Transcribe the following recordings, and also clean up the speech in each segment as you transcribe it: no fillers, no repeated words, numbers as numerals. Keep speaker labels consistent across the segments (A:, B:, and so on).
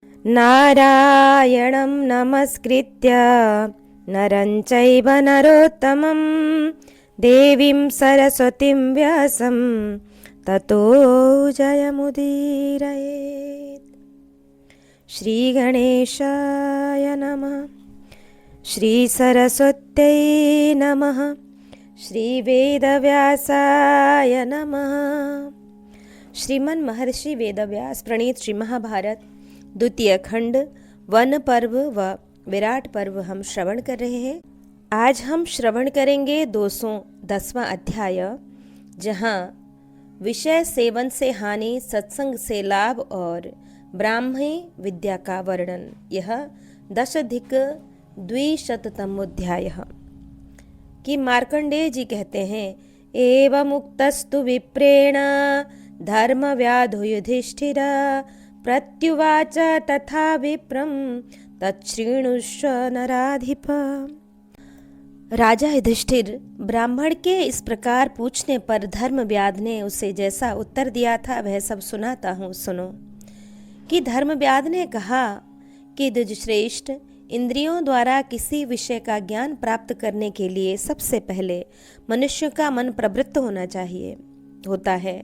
A: नारायणं नमस्कृत्य नरं चैव नरोत्तमं देवीं सरस्वतीं व्यासं ततो जयमुदीरयेत्। श्रीगणेशाय नमः। श्रीसरस्वत्यै नमः। श्रीवेदव्यासाय नमः। श्रीमन महर्षि वेदव्यास प्रणीत श्री महाभारत द्वितीय खंड वन पर्व व विराट पर्व हम श्रवण कर रहे हैं। आज हम श्रवण करेंगे 210वां अध्याय, जहाँ विषय सेवन से हानि, सत्संग से लाभ और ब्राह्मी विद्या का वर्णन। यह 10+200तमोध्याय कि मार्कंडेय जी कहते हैं, एवं उक्तस्तु विप्रेण धर्म व्याधो युधिष्ठिर प्रत्युवाच तथा विप्रम तच्छृणुष्व नराधिप। राजा युधिष्ठिर ब्राह्मण के इस प्रकार पूछने पर धर्मव्याध ने उसे जैसा उत्तर दिया था वह सब सुनाता हूँ, सुनो। कि धर्मव्याध ने कहा कि द्विजश्रेष्ठ, इंद्रियों द्वारा किसी विषय का ज्ञान प्राप्त करने के लिए सबसे पहले मनुष्य का मन प्रवृत्त होता है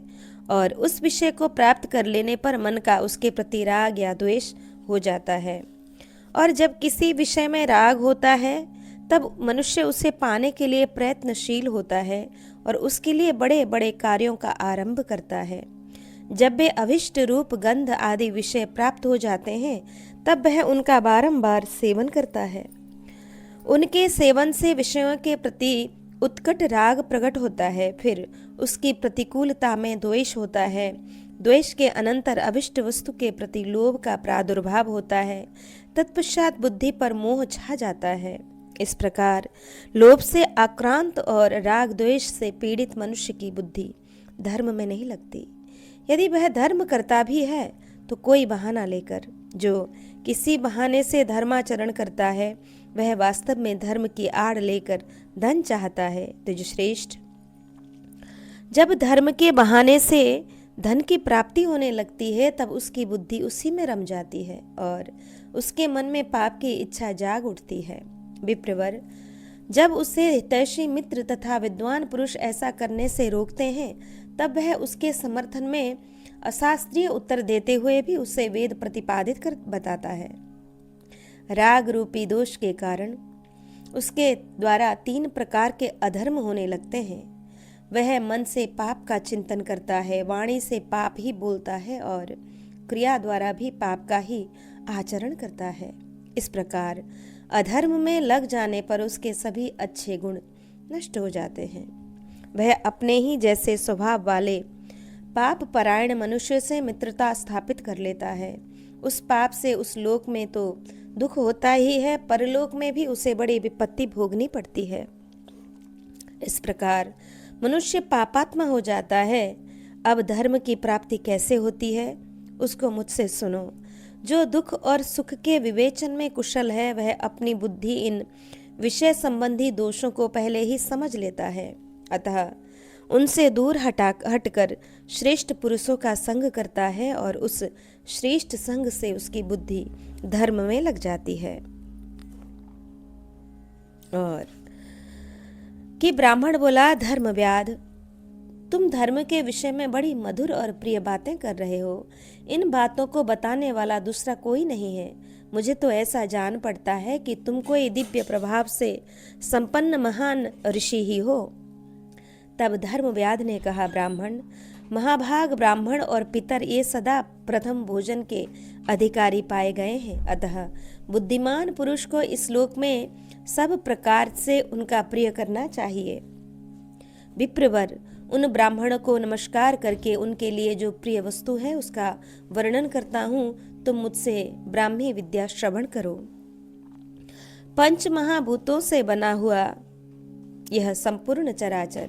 A: और उस विषय को प्राप्त कर लेने पर मन का उसके प्रति राग या द्वेष हो जाता है। और जब किसी विषय में राग होता है तब मनुष्य उसे पाने के लिए प्रयत्नशील होता है और उसके लिए बड़े बड़े कार्यों का आरंभ करता है। जब वे अभिष्ट रूप, गंध आदि विषय प्राप्त हो जाते हैं तब वह उनका बारंबार सेवन करता है। उनके सेवन से विषयों के प्रति उत्कट राग प्रकट होता है, फिर उसकी प्रतिकूलता में द्वेष होता है। द्वेष के अनंतर अभिष्ट वस्तु के प्रति लोभ का प्रादुर्भाव होता है। तत्पश्चात बुद्धि पर मोह छा जाता है। इस प्रकार लोभ से आक्रांत और राग द्वेष से पीड़ित मनुष्य की बुद्धि धर्म में नहीं लगती। यदि वह धर्म करता भी है तो कोई बहाना लेकर। जो किसी बहाने से धर्माचरण करता है वह वास्तव में धर्म की आड़ लेकर धन चाहता है। द्विजश्रेष्ठ, जब धर्म के बहाने से धन की प्राप्ति होने लगती है तब उसकी बुद्धि उसी में रम जाती है और उसके मन में पाप की इच्छा जाग उठती है। विप्रवर, जब उसे हितैषी मित्र तथा विद्वान पुरुष ऐसा करने से रोकते हैं तब वह उसके समर्थन में अशास्त्रीय उत्तर देते हुए भी उसे वेद प्रतिपादित कर बताता है। राग रूपी दोष के कारण उसके द्वारा 3 प्रकार के अधर्म होने लगते हैं। वह मन से पाप का चिंतन करता है, वाणी से पाप ही बोलता है और क्रिया द्वारा भी पाप का ही आचरण करता है। इस प्रकार अधर्म में लग जाने पर उसके सभी अच्छे गुण नष्ट हो जाते हैं। वह अपने ही जैसे स्वभाव वाले पाप परायण मनुष्य से मित्रता स्थापित कर लेता है। उस पाप से उस लोक में तो दुख होता ही है, परलोक में भी उसे बड़ी विपत्ति भोगनी पड़ती है। इस प्रकार मनुष्य पापात्मा हो जाता है। अब धर्म की प्राप्ति कैसे होती है उसको मुझसे सुनो। जो दुख और सुख के विवेचन में कुशल है वह अपनी बुद्धि इन विषय संबंधी दोषों को पहले ही समझ लेता है, अतः उनसे दूर हटकर श्रेष्ठ पुरुषों का संग करता है और उस श्रेष्ठ संग से उसकी बुद्धि धर्म में लग जाती है। और कि ब्राह्मण बोला, धर्मव्याध, तुम धर्म के विषय में बड़ी मधुर और प्रिय बातें कर रहे हो। इन बातों को बताने वाला दूसरा कोई नहीं है। मुझे तो ऐसा जान पड़ता है कि तुम कोई दिव्य प्रभाव से संपन्न महान ऋषि ही हो। तब धर्मव्याध ने कहा, ब्राह्मण, महाभाग ब्राह्मण और पितर ये सदा प्रथम भोजन के अधिकारी पाए गए हैं, अतः बुद्धिमान पुरुष को इस लोक में सब प्रकार से उनका प्रिय करना चाहिए। विप्रवर, उन ब्राह्मणों को नमस्कार करके उनके लिए जो प्रिय वस्तु है उसका वर्णन करता हूँ, तुम मुझसे ब्राह्मी विद्या श्रवण करो। 5 महाभूतों से बना हुआ यह संपूर्ण चराचर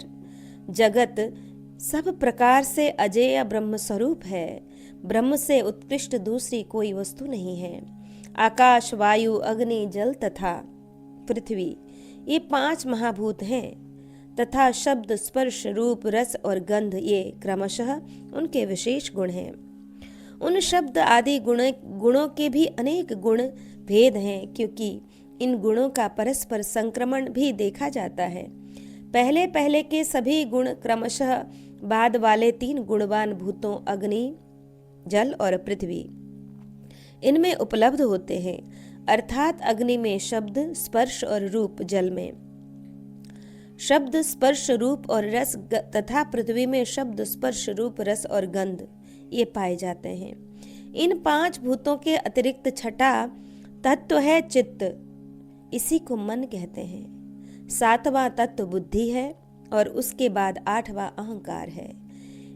A: जगत सब प्रकार से अजेय ब्रह्म स्वरूप है। ब्रह्म से उत्कृष्ट दूसरी कोई वस्तु नहीं है। आकाश, वायु, अग्नि, जल तथा पृथ्वी ये 5 महाभूत हैं तथा शब्द, स्पर्श, रूप, रस और गंध ये क्रमशः उनके विशेष गुण हैं। उन शब्द आदि गुणों के भी अनेक गुण भेद हैं, क्योंकि इन गुणों का परस्पर संक्रमण भी देखा जाता है। पहले पहले के सभी गुण क्रमशः बाद वाले 3 गुणवान भूतों अग्नि, जल और पृथ्वी इनमें उपलब्ध होते हैं, अर्थात अग्नि में शब्द, स्पर्श और रूप, जल में शब्द, स्पर्श, रूप और रस तथा पृथ्वी में शब्द, स्पर्श, रूप, रस और गंध ये पाए जाते हैं। इन 5 भूतों के अतिरिक्त छठा तत्व है चित्त, इसी को मन कहते हैं। 7वां तत्व बुद्धि है और उसके बाद 8वां अहंकार है।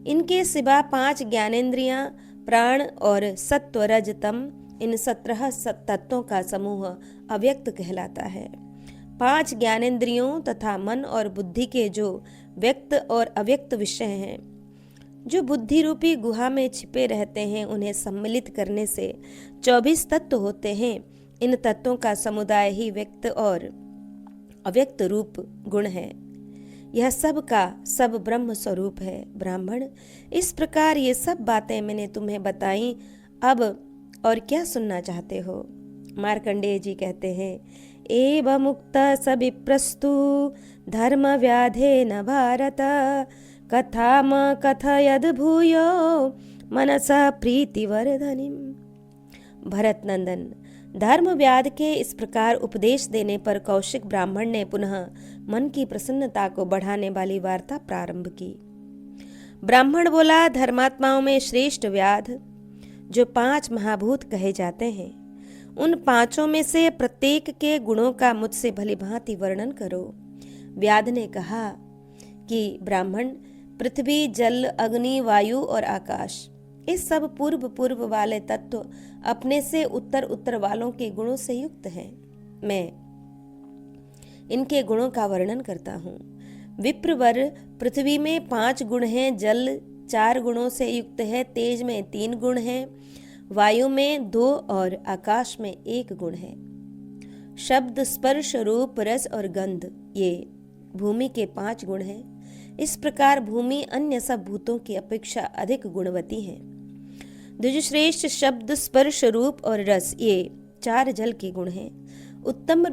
A: इनके सिवा 5 ज्ञानेंद्रियां, प्राण और सत्व, रज, तम, इन 17 तत्वों का समूह अव्यक्त कहलाता है। 5 ज्ञानेंद्रियों तथा मन और बुद्धि के जो व्यक्त और अव्यक्त विषय हैं, जो बुद्धि रूपी गुहा में छिपे रहते हैं, उन्हें सम्मिलित करने से 24 तत्व होते हैं। इन तत्वों का समुदाय ही व्यक्त और अव्यक्त रूप गुण है। यह सब का सब ब्रह्म स्वरूप है। ब्राह्मण, इस प्रकार ये सब बातें मैंने तुम्हें बताई, अब और क्या सुनना चाहते हो? मार्कंडेय जी कहते हैं, एवमुक्त स विप्रस्तु धर्म व्याधे न भारत कथाम कथयद भूयो मनसा प्रीतिवर्धनिम। भरत नंदन, धर्म व्याध के इस प्रकार उपदेश देने पर कौशिक ब्राह्मण ने पुनः मन की प्रसन्नता को बढ़ाने वाली वार्ता प्रारंभ की। ब्राह्मण बोला, धर्मात्माओं में श्रेष्ठ व्याध जो 5 महाभूत कहे जाते हैं, उन 5 में से प्रत्येक के गुणों का मुझसे भलीभांति वर्णन करो। व्याध ने कहा कि ब्राह्मण, पृथ्वी, जल, अग्नि, वायु और आकाश, इस सब पूर्व पूर्व वाले तत्व अपने से उत्तर उत्तर वालों के गुणों से युक्त हैं। मैं इनके गुणों का वर्णन करता हूँ। विप्रवर, पृथ्वी में 5 गुण हैं, जल 4 गुणों से युक्त है, तेज में 3 गुण हैं, वायु में 2 और आकाश में 1 गुण है। शब्द, स्पर्श, रूप, रस और गंध ये भूमि के 5 गुण हैं। इस प्रकार भूमि अन्य सब भूतों की अपेक्षा अधिक गुणवती है। द्विजश्रेष्ठ शब्द, स्पर्श, रूप और रस ये 4 जल के गुण हैं। उत्तम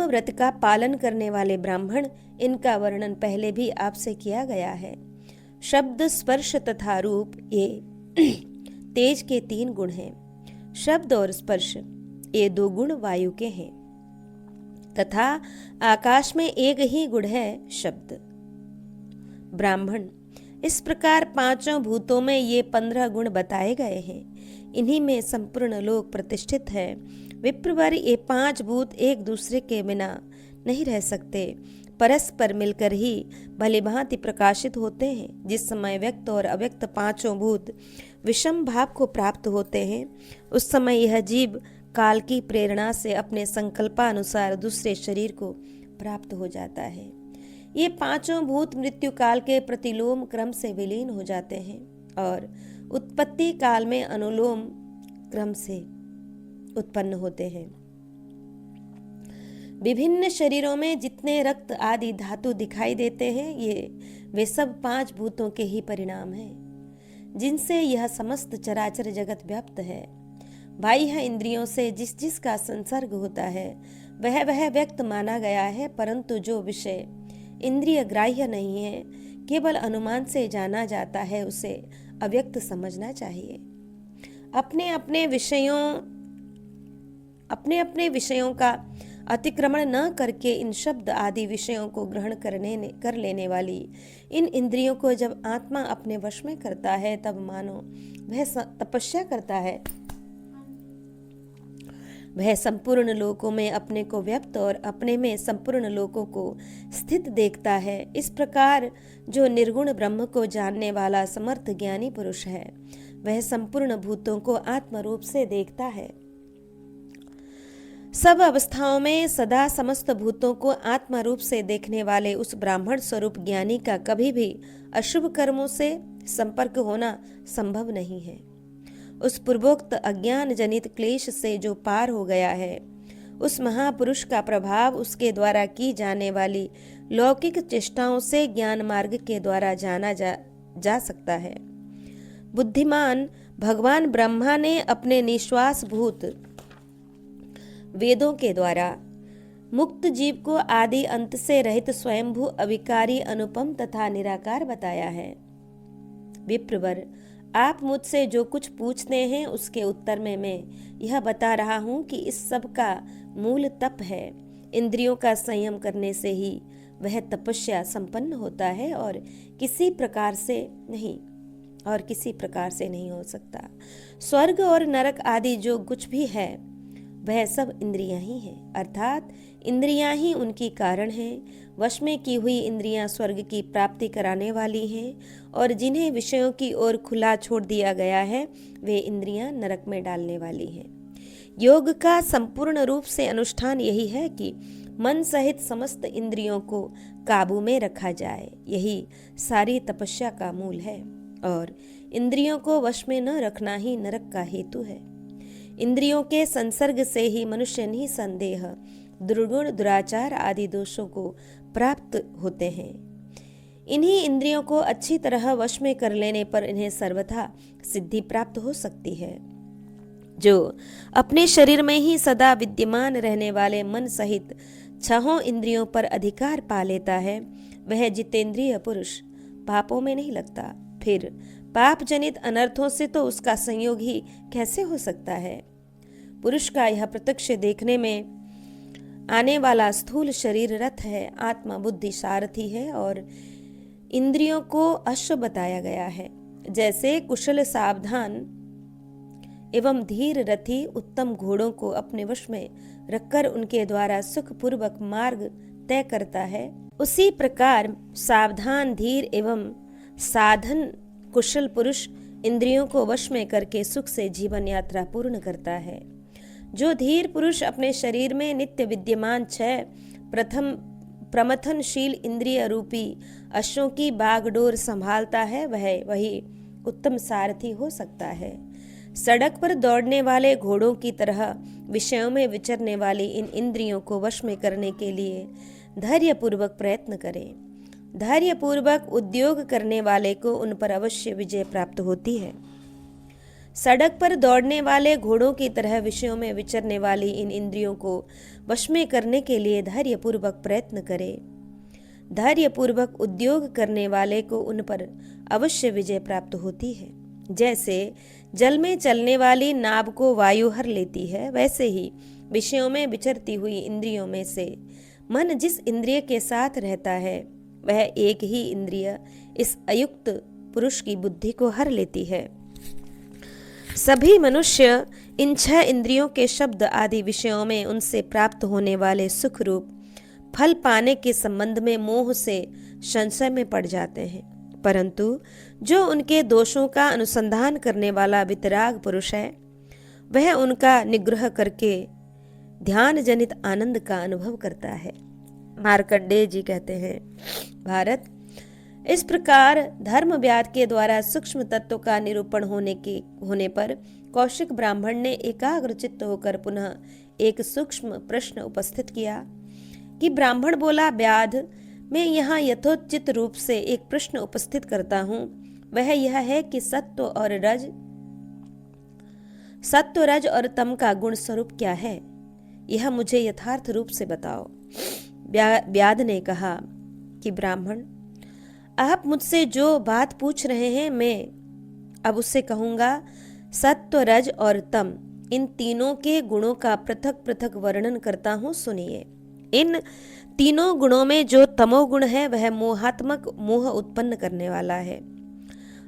A: व्रत का पालन करने वाले ब्राह्मण, इनका वर्णन पहले भी आपसे किया गया है। शब्द, स्पर्श तथा रूप ये तेज के 3 गुण हैं। शब्द और स्पर्श ये 2 गुण वायु के हैं तथा आकाश में 1 ही गुण है, शब्द। ब्राह्मण, इस प्रकार 5 भूतों में ये 15 गुण बताए गए हैं। इन्हीं में संपूर्ण लोक प्रतिष्ठित है। विप्रवर, ये 5 भूत एक दूसरे के बिना नहीं रह सकते, परस्पर मिलकर ही भलीभांति प्रकाशित होते हैं। जिस समय व्यक्त और अव्यक्त 5 भूत विषम भाव को प्राप्त होते हैं, उस समय यह जीव काल की प्रेरणा से अपने संकल्पानुसार दूसरे शरीर को प्राप्त हो जाता है। ये 5 भूत मृत्यु काल के प्रतिलोम क्रम से विलीन हो जाते हैं और उत्पत्ति काल में अनुलोम क्रम से उत्पन्न होते हैं। विभिन्न शरीरों में जितने रक्त आदि धातु दिखाई देते हैं, ये वे सब 5 भूतों के ही परिणाम हैं, जिनसे यह समस्त चराचर जगत व्याप्त है। बाह्य इंद्रियों से जिस जिस का संसर्ग होता है, वह व्यक्त माना गया है, परंतु जो विषय इंद्रिय ग्राह्य नहीं है, केवल अनुमान से जाना जाता है, उसे अव्यक्त समझना चाहिए। अपने अपने विषयों का अतिक्रमण न करके इन शब्द आदि विषयों को ग्रहण कर लेने वाली इन इंद्रियों को जब आत्मा अपने वश में करता है, तब मानो वह तपस्या करता है। वह संपूर्ण लोकों में अपने को व्यक्त और अपने में संपूर्ण लोकों को स्थित देखता है। इस प्रकार जो निर्गुण ब्रह्म को जानने वाला समर्थ ज्ञानी पुरुष है, वह संपूर्ण भूतों को आत्म रूप से देखता है। सब अवस्थाओं में सदा समस्त भूतों को आत्मा रूप से देखने वाले उस ब्राह्मण स्वरूप ज्ञानी का कभी भी अशुभ कर्मों से संपर्क होना संभव नहीं है। उस पूर्वोक्त अज्ञान जनित क्लेश से जो पार हो गया है, उस महापुरुष का प्रभाव उसके द्वारा की जाने वाली लौकिक चेष्टाओं से ज्ञान मार्ग के द्वारा जाना जा सकता है। बुद्धिमान भगवान ब्रह्मा ने अपने निश्वास भूत वेदों के द्वारा मुक्त जीव को आदि अंत से रहित स्वयंभू अविकारी अनुपम तथा निराकार बताया है। विप्रवर, आप मुझसे जो कुछ पूछते हैं उसके उत्तर में मैं यह बता रहा हूँ कि इस सब का मूल तप है। इंद्रियों का संयम करने से ही वह तपस्या संपन्न होता है और किसी प्रकार से नहीं हो सकता। स्वर्ग और नरक आदि जो कुछ भी है वह सब इंद्रियां ही हैं, अर्थात इंद्रियां ही उनकी कारण हैं। वश में की हुई इंद्रियां स्वर्ग की प्राप्ति कराने वाली हैं और जिन्हें विषयों की ओर खुला छोड़ दिया गया है वे इंद्रियां नरक में डालने वाली हैं। योग का संपूर्ण रूप से अनुष्ठान यही है कि मन सहित समस्त इंद्रियों को काबू में रखा जाए। यही सारी तपस्या का मूल है और इंद्रियों को वश में न रखना ही नरक का हेतु है। इंद्रियों के संसर्ग से ही मनुष्य निसंदेह दुर्गुण, दुराचार आदि दोषों को प्राप्त होते हैं। इन्हीं इंद्रियों को अच्छी तरह वश में कर लेने पर इन्हें सर्वथा सिद्धि प्राप्त हो सकती है। जो अपने शरीर में ही सदा विद्यमान रहने वाले मन सहित छहों इंद्रियों पर अधिकार पा लेता है वह जितेंद्रिय पुरुष पापों में नहीं लगता। फिर पाप जनित अनर्थों से तो उसका संयोग ही कैसे हो सकता है। पुरुष का यह प्रत्यक्ष देखने में आने वाला स्थूल शरीर रथ है, आत्मा बुद्धि सारथी है और इंद्रियों को अश्व बताया गया है। जैसे कुशल सावधान एवं धीर रथी उत्तम घोड़ों को अपने वश में रखकर उनके द्वारा सुखपूर्वक मार्ग तय करता है, उसी प्रकार सावधान धीर एवं साधन कुशल पुरुष इंद्रियों को वश में करके सुख से जीवन यात्रा पूर्ण करता है। जो धीर पुरुष अपने शरीर में नित्य विद्यमान छह प्रमथनशील इंद्रिय रूपी अश्वों की बागडोर संभालता है वही उत्तम सारथी हो सकता है। सड़क पर दौड़ने वाले घोड़ों की तरह विषयों में विचरने वाली इन इंद्रियों को वश में करने के लिए धैर्यपूर्वक प्रयत्न करें। धैर्यपूर्वक उद्योग करने वाले को उन पर अवश्य विजय प्राप्त होती है। सड़क पर दौड़ने वाले घोड़ों की तरह विषयों में विचरने वाली इन इंद्रियों को वश में करने के लिए धैर्यपूर्वक प्रयत्न करें। धैर्यपूर्वक उद्योग करने वाले को उन पर अवश्य विजय प्राप्त होती है। जैसे जल में चलने वाली नाव को वायु हर लेती है, वैसे ही विषयों में विचरती हुई इंद्रियों में से मन जिस इंद्रिय के साथ रहता है वह एक ही इंद्रिय इस अयुक्त पुरुष की बुद्धि को हर लेती है। सभी मनुष्य इन छह इंद्रियों के शब्द आदि विषयों में उनसे प्राप्त होने वाले सुख रूप फल पाने के संबंध में मोह से संशय में पड़ जाते हैं, परंतु जो उनके दोषों का अनुसंधान करने वाला वितराग पुरुष है वह उनका निग्रह करके ध्यान जनित आनंद का अनुभव करता है। मार्कंडेय जी कहते हैं, भारत, इस प्रकार धर्म व्याध के द्वारा सूक्ष्म तत्व का निरूपण होने पर कौशिक ब्राह्मण ने एकाग्र चित्त होकर पुनः एक सूक्ष्म प्रश्न उपस्थित किया कि ब्राह्मण बोला, व्याध, मैं यहाँ यथोचित रूप से एक प्रश्न उपस्थित करता हूँ। वह यह है कि सत्व रज और तम का गुण स्वरूप क्या है, यह मुझे यथार्थ रूप से बताओ। व्याध ने कहा कि ब्राह्मण, आप मुझसे जो बात पूछ रहे हैं मैं अब उससे कहूंगा। सत्व रज और तम इन तीनों के गुणों का पृथक पृथक वर्णन करता हूँ, सुनिए। इन तीनों गुणों में जो तमोगुण है वह मोहात्मक मोह उत्पन्न करने वाला है।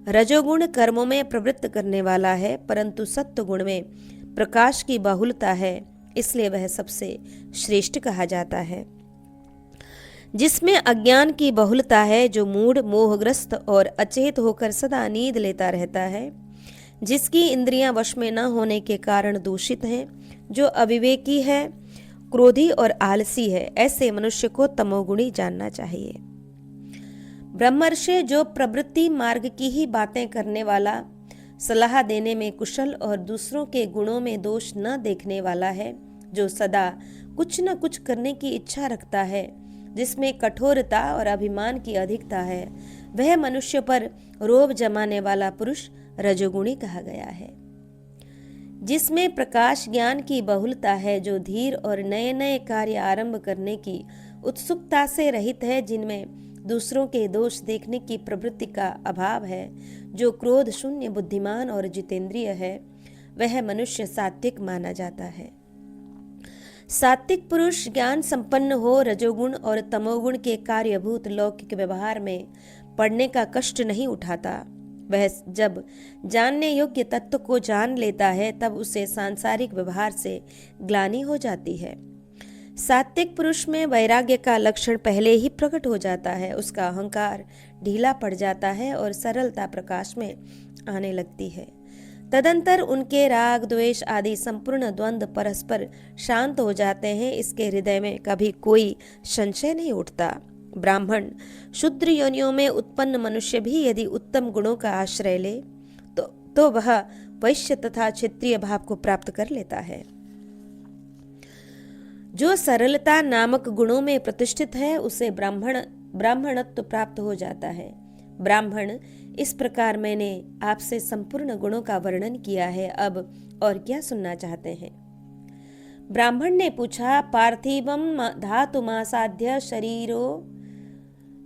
A: रजोगुण कर्मों में प्रवृत्त करने वाला है, परंतु सत्व गुण में प्रकाश की बाहुलता है, इसलिए वह सबसे श्रेष्ठ कहा जाता है। जिसमें अज्ञान की बहुलता है, जो मूढ़ मोहग्रस्त और अचेत होकर सदा नींद लेता रहता है, जिसकी इंद्रियां वश में न होने के कारण दूषित हैं, जो अविवेकी है, क्रोधी और आलसी है, ऐसे मनुष्य को तमोगुणी जानना चाहिए। ब्रह्मर्षि जो प्रवृत्ति मार्ग की ही बातें करने वाला, सलाह देने में कुशल और दूसरों के गुणों में दोष न देखने वाला है, जो सदा कुछ न कुछ करने की इच्छा रखता है, जिसमें कठोरता और अभिमान की अधिकता है, वह मनुष्य पर रोब जमाने वाला पुरुष रजोगुणी कहा गया है, जिसमें प्रकाश ज्ञान की बहुलता है, जो धीर और नए नए कार्य आरंभ करने की उत्सुकता से रहित है, जिनमें दूसरों के दोष देखने की प्रवृत्ति का अभाव है, जो क्रोध शून्य, बुद्धिमान और जितेंद्रिय है, वह मनुष्य सात्विक माना जाता है। सात्विक पुरुष ज्ञान संपन्न हो रजोगुण और तमोगुण के कार्यभूत लौकिक व्यवहार में पड़ने का कष्ट नहीं उठाता। वह जब जानने योग्य तत्व को जान लेता है तब उसे सांसारिक व्यवहार से ग्लानि हो जाती है। सात्विक पुरुष में वैराग्य का लक्षण पहले ही प्रकट हो जाता है, उसका अहंकार ढीला पड़ जाता है और सरलता प्रकाश में आने लगती है। तदंतर उनके राग द्वेष आदि संपूर्ण द्वंद्व परस्पर शांत हो जाते हैं। इसके हृदय में कभी कोई संशय नहीं उठता। ब्राह्मण शूद्र योनियों में उत्पन्न मनुष्य भी यदि उत्तम गुणों का आश्रय ले तो वह वैश्य तथा क्षत्रिय भाव को प्राप्त कर लेता है। जो सरलता नामक गुणों में प्रतिष्ठित है उसे ब्राह्मणत्व प्राप्त हो जाता है। ब्राह्मण इस प्रकार मैंने आपसे संपूर्ण गुणों का वर्णन किया है, अब और क्या सुनना चाहते हैं? ब्राह्मण ने पूछा, पार्थिवम धातुमासाध्य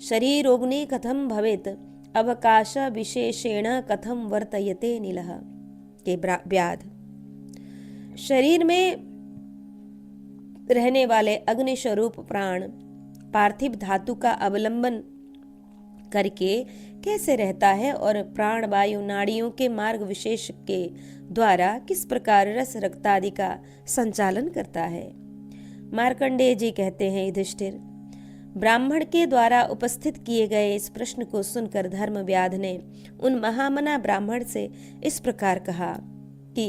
A: शरीरोग्नि कथम भवेत, अवकाश विशेषेण कथम वर्तयते नीलः। के व्याध शरीर में रहने वाले अग्नि स्वरूप प्राण पार्थिव धातु का अवलंबन करके कैसे रहता है और प्राण वायु नाड़ियों के मार्ग विशेष के द्वारा किस प्रकार रस रक्त आदि का संचालन करता है। मार्कंडेय जी कहते हैं, युधिष्ठिर, ब्राह्मण के द्वारा उपस्थित किए गए इस प्रश्न को सुनकर धर्मव्याध ने उन महामना ब्राह्मण से इस प्रकार कहा कि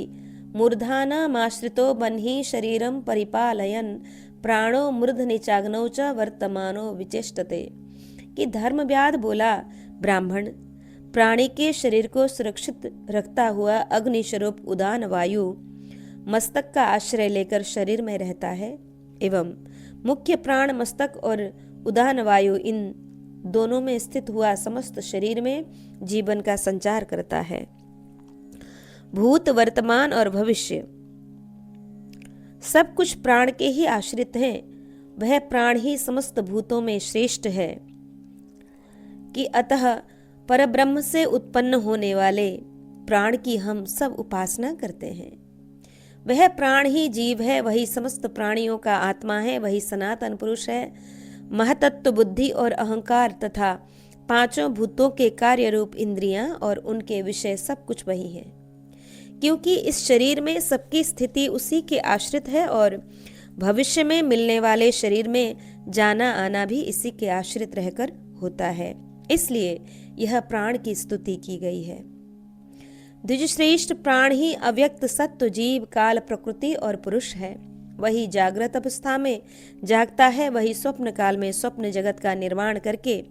A: मूर्धानामाश्रितो बन्ही शरीरम परिपालयन प्राणो मूर्धनिचाग्नौ च वर्तमानो विचेष्टते। कि धर्मव्याध बोला, ब्राह्मण प्राणी के शरीर को सुरक्षित रखता हुआ अग्नि स्वरूप उदान वायु मस्तक का आश्रय लेकर शरीर में रहता है एवं मुख्य प्राण मस्तक और उदान वायु इन दोनों में स्थित हुआ समस्त शरीर में जीवन का संचार करता है। भूत वर्तमान और भविष्य सब कुछ प्राण के ही आश्रित हैं। वह प्राण ही समस्त भूतों में श्रेष्ठ है कि अतः परब्रह्म से उत्पन्न होने वाले प्राण की हम सब उपासना करते हैं। वह प्राण ही जीव है, वही समस्त प्राणियों का आत्मा है, वही सनातन पुरुष है। महतत्व बुद्धि और अहंकार तथा पांचों भूतों के कार्य रूप इंद्रियां और उनके विषय सब कुछ वही है। क्योंकि इस शरीर में सबकी स्थिति उसी के आश्रित है और भविष्य में मिलने वाले शरीर में जाना आना भी इसी के आश्रित रहकर होता है, इसलिए यह प्राण की स्तुति की गई है। द्विजश्रेष्ठ प्राण ही अव्यक्त सत्व जीव काल प्रकृति और पुरुष है। वही जागृत अवस्था में जागता है, वही स्वप्न काल में स्वप्न जगत का निर्माण करके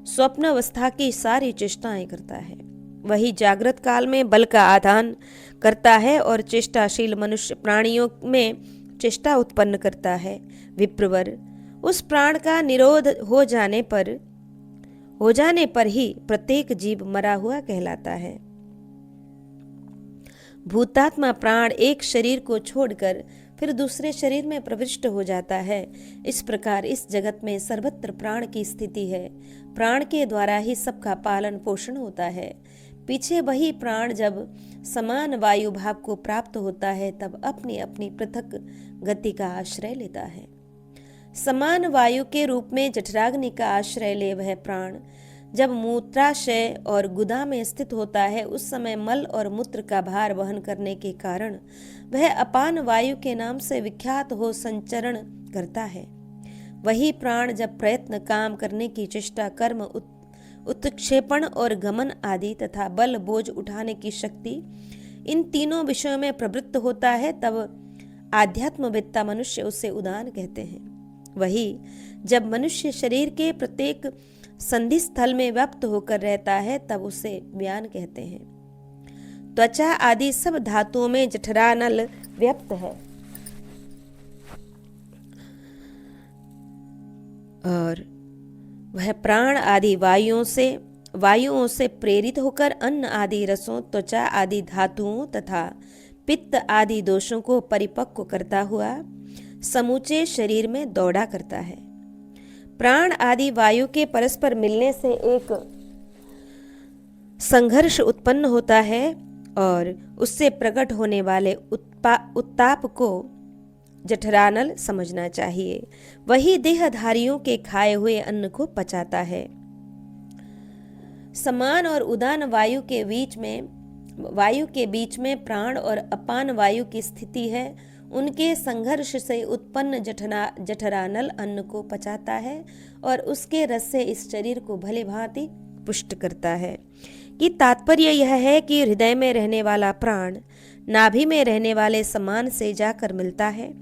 A: स्वप्न अवस्था की सारी चेष्टाएं करता है। वही जागृत काल में बल का आधान करता है और चेष्टाशील मनुष्य प्राणियों में चेष्टा उत्पन्न करता है। विप्रवर, उस प्राण का निरोध हो जाने पर ही प्रत्येक जीव मरा हुआ कहलाता है। भूतात्मा प्राण एक शरीर को छोड़कर फिर दूसरे शरीर में प्रविष्ट हो जाता है। इस प्रकार इस जगत में सर्वत्र प्राण की स्थिति है। प्राण के द्वारा ही सबका पालन पोषण होता है। पीछे वही प्राण जब समान वायु भाव को प्राप्त होता है तब अपनी अपनी पृथक गति का आश्रय लेता है। समान वायु के रूप में जठराग्नि का आश्रय ले वह प्राण जब मूत्राशय और गुदा में स्थित होता है, उस समय मल और मूत्र का भार वहन करने के कारण वह अपान वायु के नाम से विख्यात हो संचरण करता है। वही प्राण जब प्रयत्न, काम करने की चेष्टा, कर्म, उत्क्षेपण और गमन आदि तथा बल बोझ उठाने की शक्ति, इन तीनों विषयों में प्रवृत्त होता है, तब आध्यात्मवेत्ता मनुष्य उसे उदान कहते हैं। वही जब मनुष्य शरीर के प्रत्येक संधि स्थल में व्याप्त होकर रहता है तब उसे व्यान कहते हैं। त्वचा आदि सब धातुओं में जठरानल व्याप्त है और वह प्राण आदि वायुओं से वायुओं से प्रेरित होकर अन्न आदि रसों, त्वचा आदि धातुओं तथा पित्त आदि दोषों को परिपक्व करता हुआ समूचे शरीर में दौड़ा करता है। प्राण आदि वायु के परस्पर मिलने से एक संघर्ष उत्पन्न होता है और उससे प्रकट होने वाले उत्ताप को जठरानल समझना चाहिए। वही देहधारियों के खाए हुए अन्न को पचाता है। समान और उदान वायु के बीच में प्राण और अपान वायु की स्थिति है। उनके संघर्ष से उत्पन्न जठरानल अन्न को पचाता है और उसके रस से इस शरीर को भली भांति पुष्ट करता है। कि तात्पर्य यह है कि हृदय में रहने वाला प्राण नाभि में रहने वाले समान से जाकर मिलता है।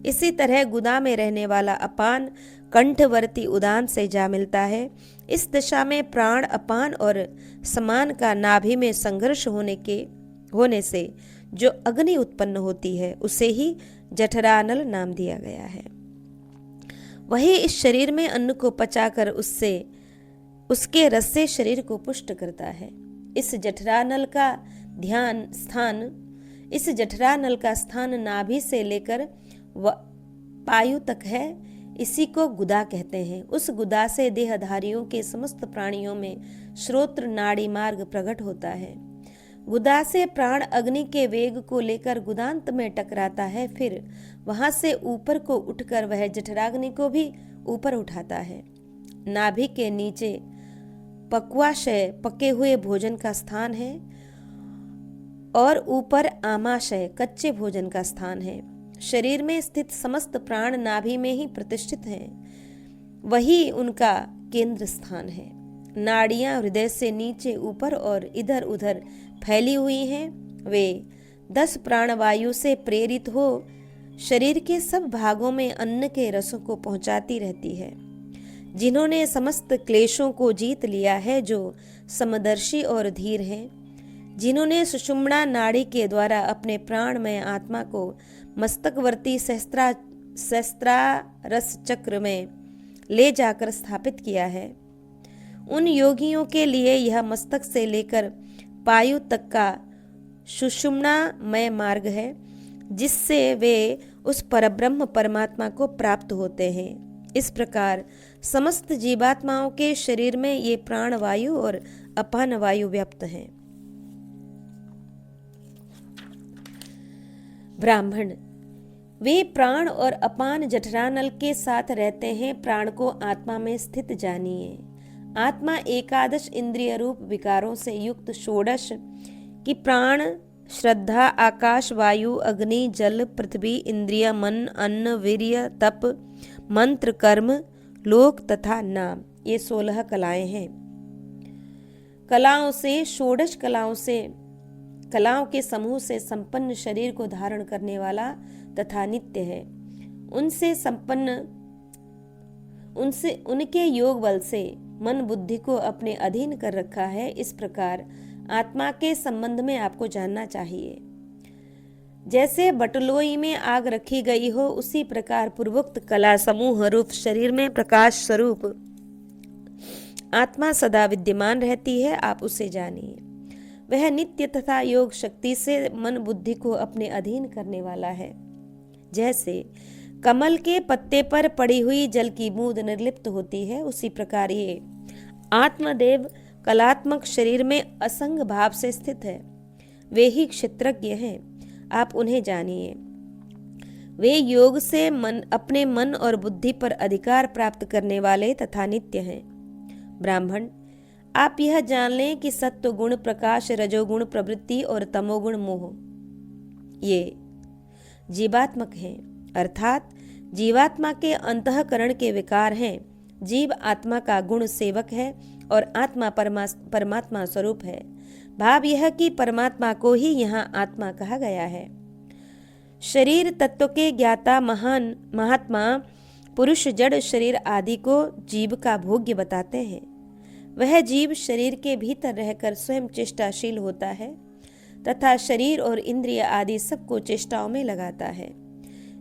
A: इसी तरह गुदा में रहने वाला अपान कंठवर्ती उदान से जा मिलता है। इस दशा में प्राण, अपान और समान का नाभि में संघर्ष होने से जो अग्नि उत्पन्न होती है उसे ही जठरानल नाम दिया गया है। वही इस शरीर में अन्न को पचाकर उसके रस से शरीर को पुष्ट करता है। इस जठरानल का स्थान नाभि से लेकर पायु तक है। इसी को गुदा कहते हैं। उस गुदा से देहधारियों के समस्त प्राणियों में श्रोत्र नाड़ी मार्ग प्रकट होता है। गुदा से प्राण अग्नि के वेग को लेकर गुदांत में टकराता है। फिर वहां से ऊपर को उठकर वह जठराग्नि को भी ऊपर उठाता है। नाभि के नीचे पक्वाशय पके हुए भोजन का स्थान है और ऊपर आमाशय कच्चे भोजन का स्थान है। शरीर में स्थित समस्त प्राण नाभि में ही प्रतिष्ठित हैं। वही उनका केंद्र स्थान है। नाड़ियां हृदय से नीचे, ऊपर और इधर उधर फैली हुई हैं। वे 10 प्राणवायु से प्रेरित हो शरीर के सब भागों में अन्न के रसों को पहुंचाती रहती है। जिन्होंने समस्त क्लेशों को जीत लिया है, जो समदर्शी और धीर हैं, जिन्होंने सुषुम्ना नाड़ी के द्वारा अपने प्राणमय आत्मा को मस्तकवर्ती सहस्त्रारस चक्र में ले जाकर स्थापित किया है, उन योगियों के लिए यह मस्तक से लेकर पायु तक का सुषुम्नामय मार्ग है, जिससे वे उस परब्रह्म परमात्मा को प्राप्त होते हैं। इस प्रकार समस्त जीवात्माओं के शरीर में ये प्राण वायु और अपान वायु व्याप्त हैं। ब्राह्मण, वे प्राण और अपान जठरानल के साथ रहते हैं। प्राण को आत्मा में स्थित जानिए। आत्मा एकादश इंद्रिय रूप विकारों से युक्त षोडश की प्राण, श्रद्धा, आकाश, वायु, अग्नि, जल, पृथ्वी, इंद्रिय, मन, अन्न, वीर्य, तप, मंत्र, कर्म, लोक तथा नाम, ये 16 कलाएं हैं। षोडश कलाओं के समूह से संपन्न शरीर को धारण करने वाला तथा नित्य है। उनके योग बल से मन बुद्धि को अपने अधीन कर रखा है। इस प्रकार आत्मा के संबंध में आपको जानना चाहिए। जैसे बटलोई में आग रखी गई हो, उसी प्रकार पूर्वोक्त कला समूह रूप शरीर में प्रकाश स्वरूप आत्मा सदा विद्यमान रहती है। आप उसे जानिए। वह नित्य तथा योग शक्ति से मन बुद्धि को अपने अधीन करने वाला है। जैसे कमल के पत्ते पर पड़ी हुई जल की बूंद निर्लिप्त होती है, उसी प्रकार ये आत्मदेव कलात्मक शरीर में असंग भाव से स्थित है। वे ही क्षेत्रज्ञ हैं, आप उन्हें जानिए। वे योग से अपने मन और बुद्धि पर अधिकार प्राप्त करने वाले तथा नित्य हैं। ब्राह्मण, आप यह जान लें कि सत्व गुण प्रकाश, रजोगुण प्रवृत्ति और तमोगुण मोह ये जीवात्मक हैं, अर्थात जीवात्मा के अंतःकरण के विकार हैं। जीव आत्मा का गुण सेवक है और आत्मा परमात्मा स्वरूप है। भाव यह कि परमात्मा को ही यहाँ आत्मा कहा गया है। शरीर तत्व के ज्ञाता महात्मा पुरुष जड़ शरीर आदि को जीव का भोग्य बताते हैं। वह जीव शरीर के भीतर रहकर स्वयं चेष्टाशील होता है तथा शरीर और इंद्रिय आदि सबको चेष्टाओं में लगाता है।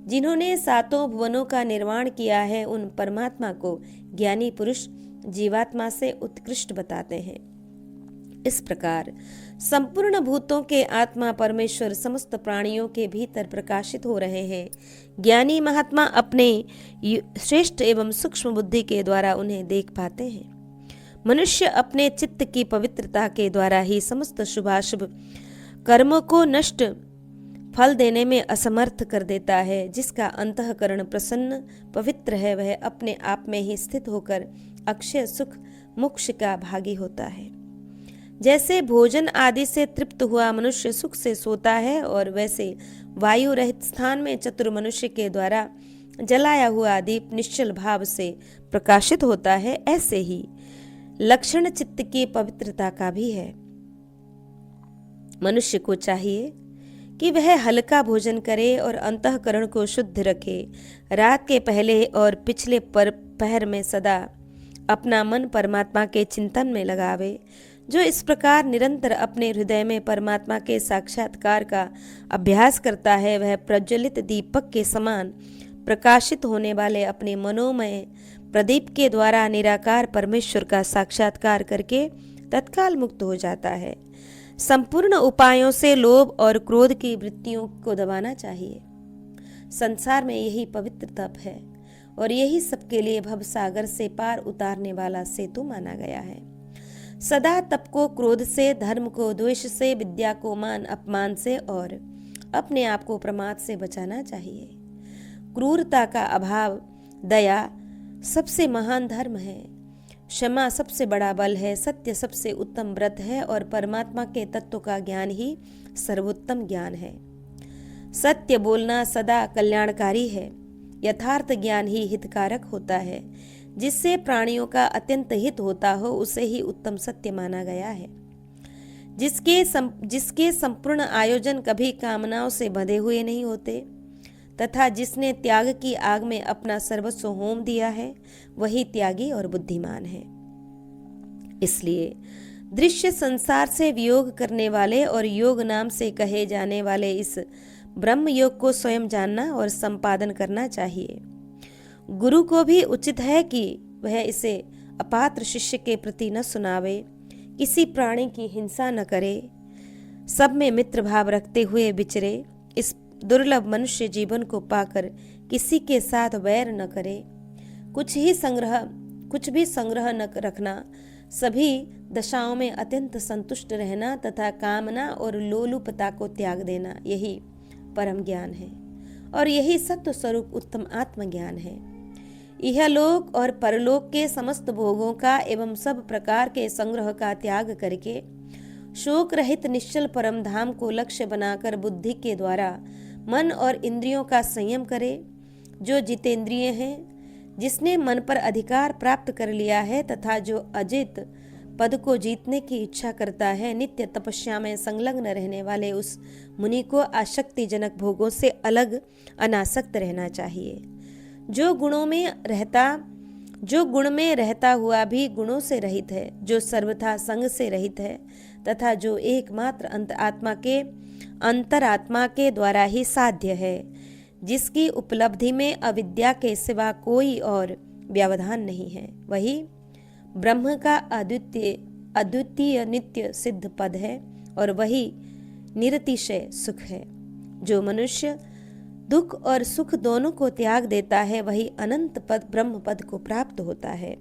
A: जिन्होंने सातों भुवनों का निर्माण किया है, उन परमात्मा को ज्ञानी पुरुष जीवात्मा से उत्कृष्ट बताते हैं। इस प्रकार संपूर्ण भूतों के आत्मा परमेश्वर समस्त प्राणियों के भीतर प्रकाशित हो रहे हैं। ज्ञानी महात्मा अपने श्रेष्ठ एवं सूक्ष्म बुद्धि के द्वारा उन्हें देख पाते हैं। मनुष्य अपने चित्त की पवित्रता के द्वारा ही समस्त शुभाशुभ कर्मों को नष्ट फल देने में असमर्थ कर देता है। जिसका अंतःकरण प्रसन्न पवित्र है, वह अपने आप में ही स्थित होकर अक्षय सुख मोक्ष का भागी होता है। जैसे भोजन आदि से तृप्त हुआ मनुष्य सुख से सोता है, और वैसे वायु रहित स्थान में चतुर मनुष्य के द्वारा जलाया हुआ दीप निश्चल भाव से प्रकाशित होता है, ऐसे ही लक्षण चित्त की पवित्रता का भी है। मनुष्य को चाहिए कि वह हल्का भोजन करे और अंतःकरण को शुद्ध रखे। रात के पहले और पिछले पहर में सदा अपना मन परमात्मा के चिंतन में लगावे। जो इस प्रकार निरंतर अपने हृदय में परमात्मा के साक्षात्कार का अभ्यास करता है, वह प्रज्वलित दीपक के समान प्रकाशित होने वाले अपने मनोमय प्रदीप के द्वारा निराकार परमेश्वर का साक्षात्कार करके तत्काल मुक्त हो जाता है। संपूर्ण उपायों से लोभ और क्रोध की वृत्तियों को दबाना चाहिए। संसार में यही पवित्र तप है और यही सबके लिए भव सागर से पार उतारने वाला सेतु माना गया है। सदा तप को क्रोध से, धर्म को द्वेष से, विद्या को मान अपमान से और अपने आप को प्रमाद से बचाना चाहिए। क्रूरता का अभाव, दया सबसे महान धर्म है। क्षमा सबसे बड़ा बल है। सत्य सबसे उत्तम व्रत है और परमात्मा के तत्व का ज्ञान ही सर्वोत्तम ज्ञान है। सत्य बोलना सदा कल्याणकारी है। यथार्थ ज्ञान ही हितकारक होता है। जिससे प्राणियों का अत्यंत हित होता हो, उसे ही उत्तम सत्य माना गया है। जिसके संपूर्ण आयोजन कभी कामनाओं से बंधे हुए नहीं होते तथा जिसने त्याग की आग में अपना सर्वस्व होम दिया है, वही त्यागी और बुद्धिमान है। इसलिए दृश्य संसार से वियोग करने वाले और योग नाम से कहे जाने वाले इस ब्रह्म योग को स्वयं जानना और संपादन करना चाहिए। गुरु को भी उचित है कि वह इसे अपात्र शिष्य के प्रति न सुनावे, किसी प्राणी की हिंसा न करे, सब में मित्र भाव रखते हुए विचरे, इस दुर्लभ मनुष्य जीवन को पाकर किसी के साथ वैर न करे, कुछ भी संग्रह न रखना, सभी दशाओं में अत्यंत संतुष्ट रहना तथा कामना और लोलुपता को त्याग देना, यही परम ज्ञान है और यही सत्व स्वरूप उत्तम आत्मज्ञान है। इहलोक और परलोक के समस्त भोगों का एवं सब प्रकार के संग्रह का त्याग करके शोक रहित निश्चल परम धाम को लक्ष्य बनाकर बुद्धि के द्वारा मन और इंद्रियों का संयम करे। जो जितेंद्रिय है, जिसने मन पर अधिकार प्राप्त कर लिया है तथा जो अजित पद को जीतने की इच्छा करता है, नित्य तपस्या में संलग्न रहने वाले उस मुनि को आसक्तिजनक भोगों से अलग अनासक्त रहना चाहिए। जो गुण में रहता हुआ भी गुणों से रहित है, जो सर्वथा संग से रहित है तथा जो एकमात्र अंतरात्मा के द्वारा ही साध्य है, जिसकी उपलब्धि में अविद्या के सिवा कोई और व्यवधान नहीं है, वही ब्रह्म का अद्वितीय नित्य सिद्ध पद है और वही निरतिशय सुख है। जो मनुष्य दुख और सुख दोनों को त्याग देता है, वही अनंत पद ब्रह्म पद को प्राप्त होता है।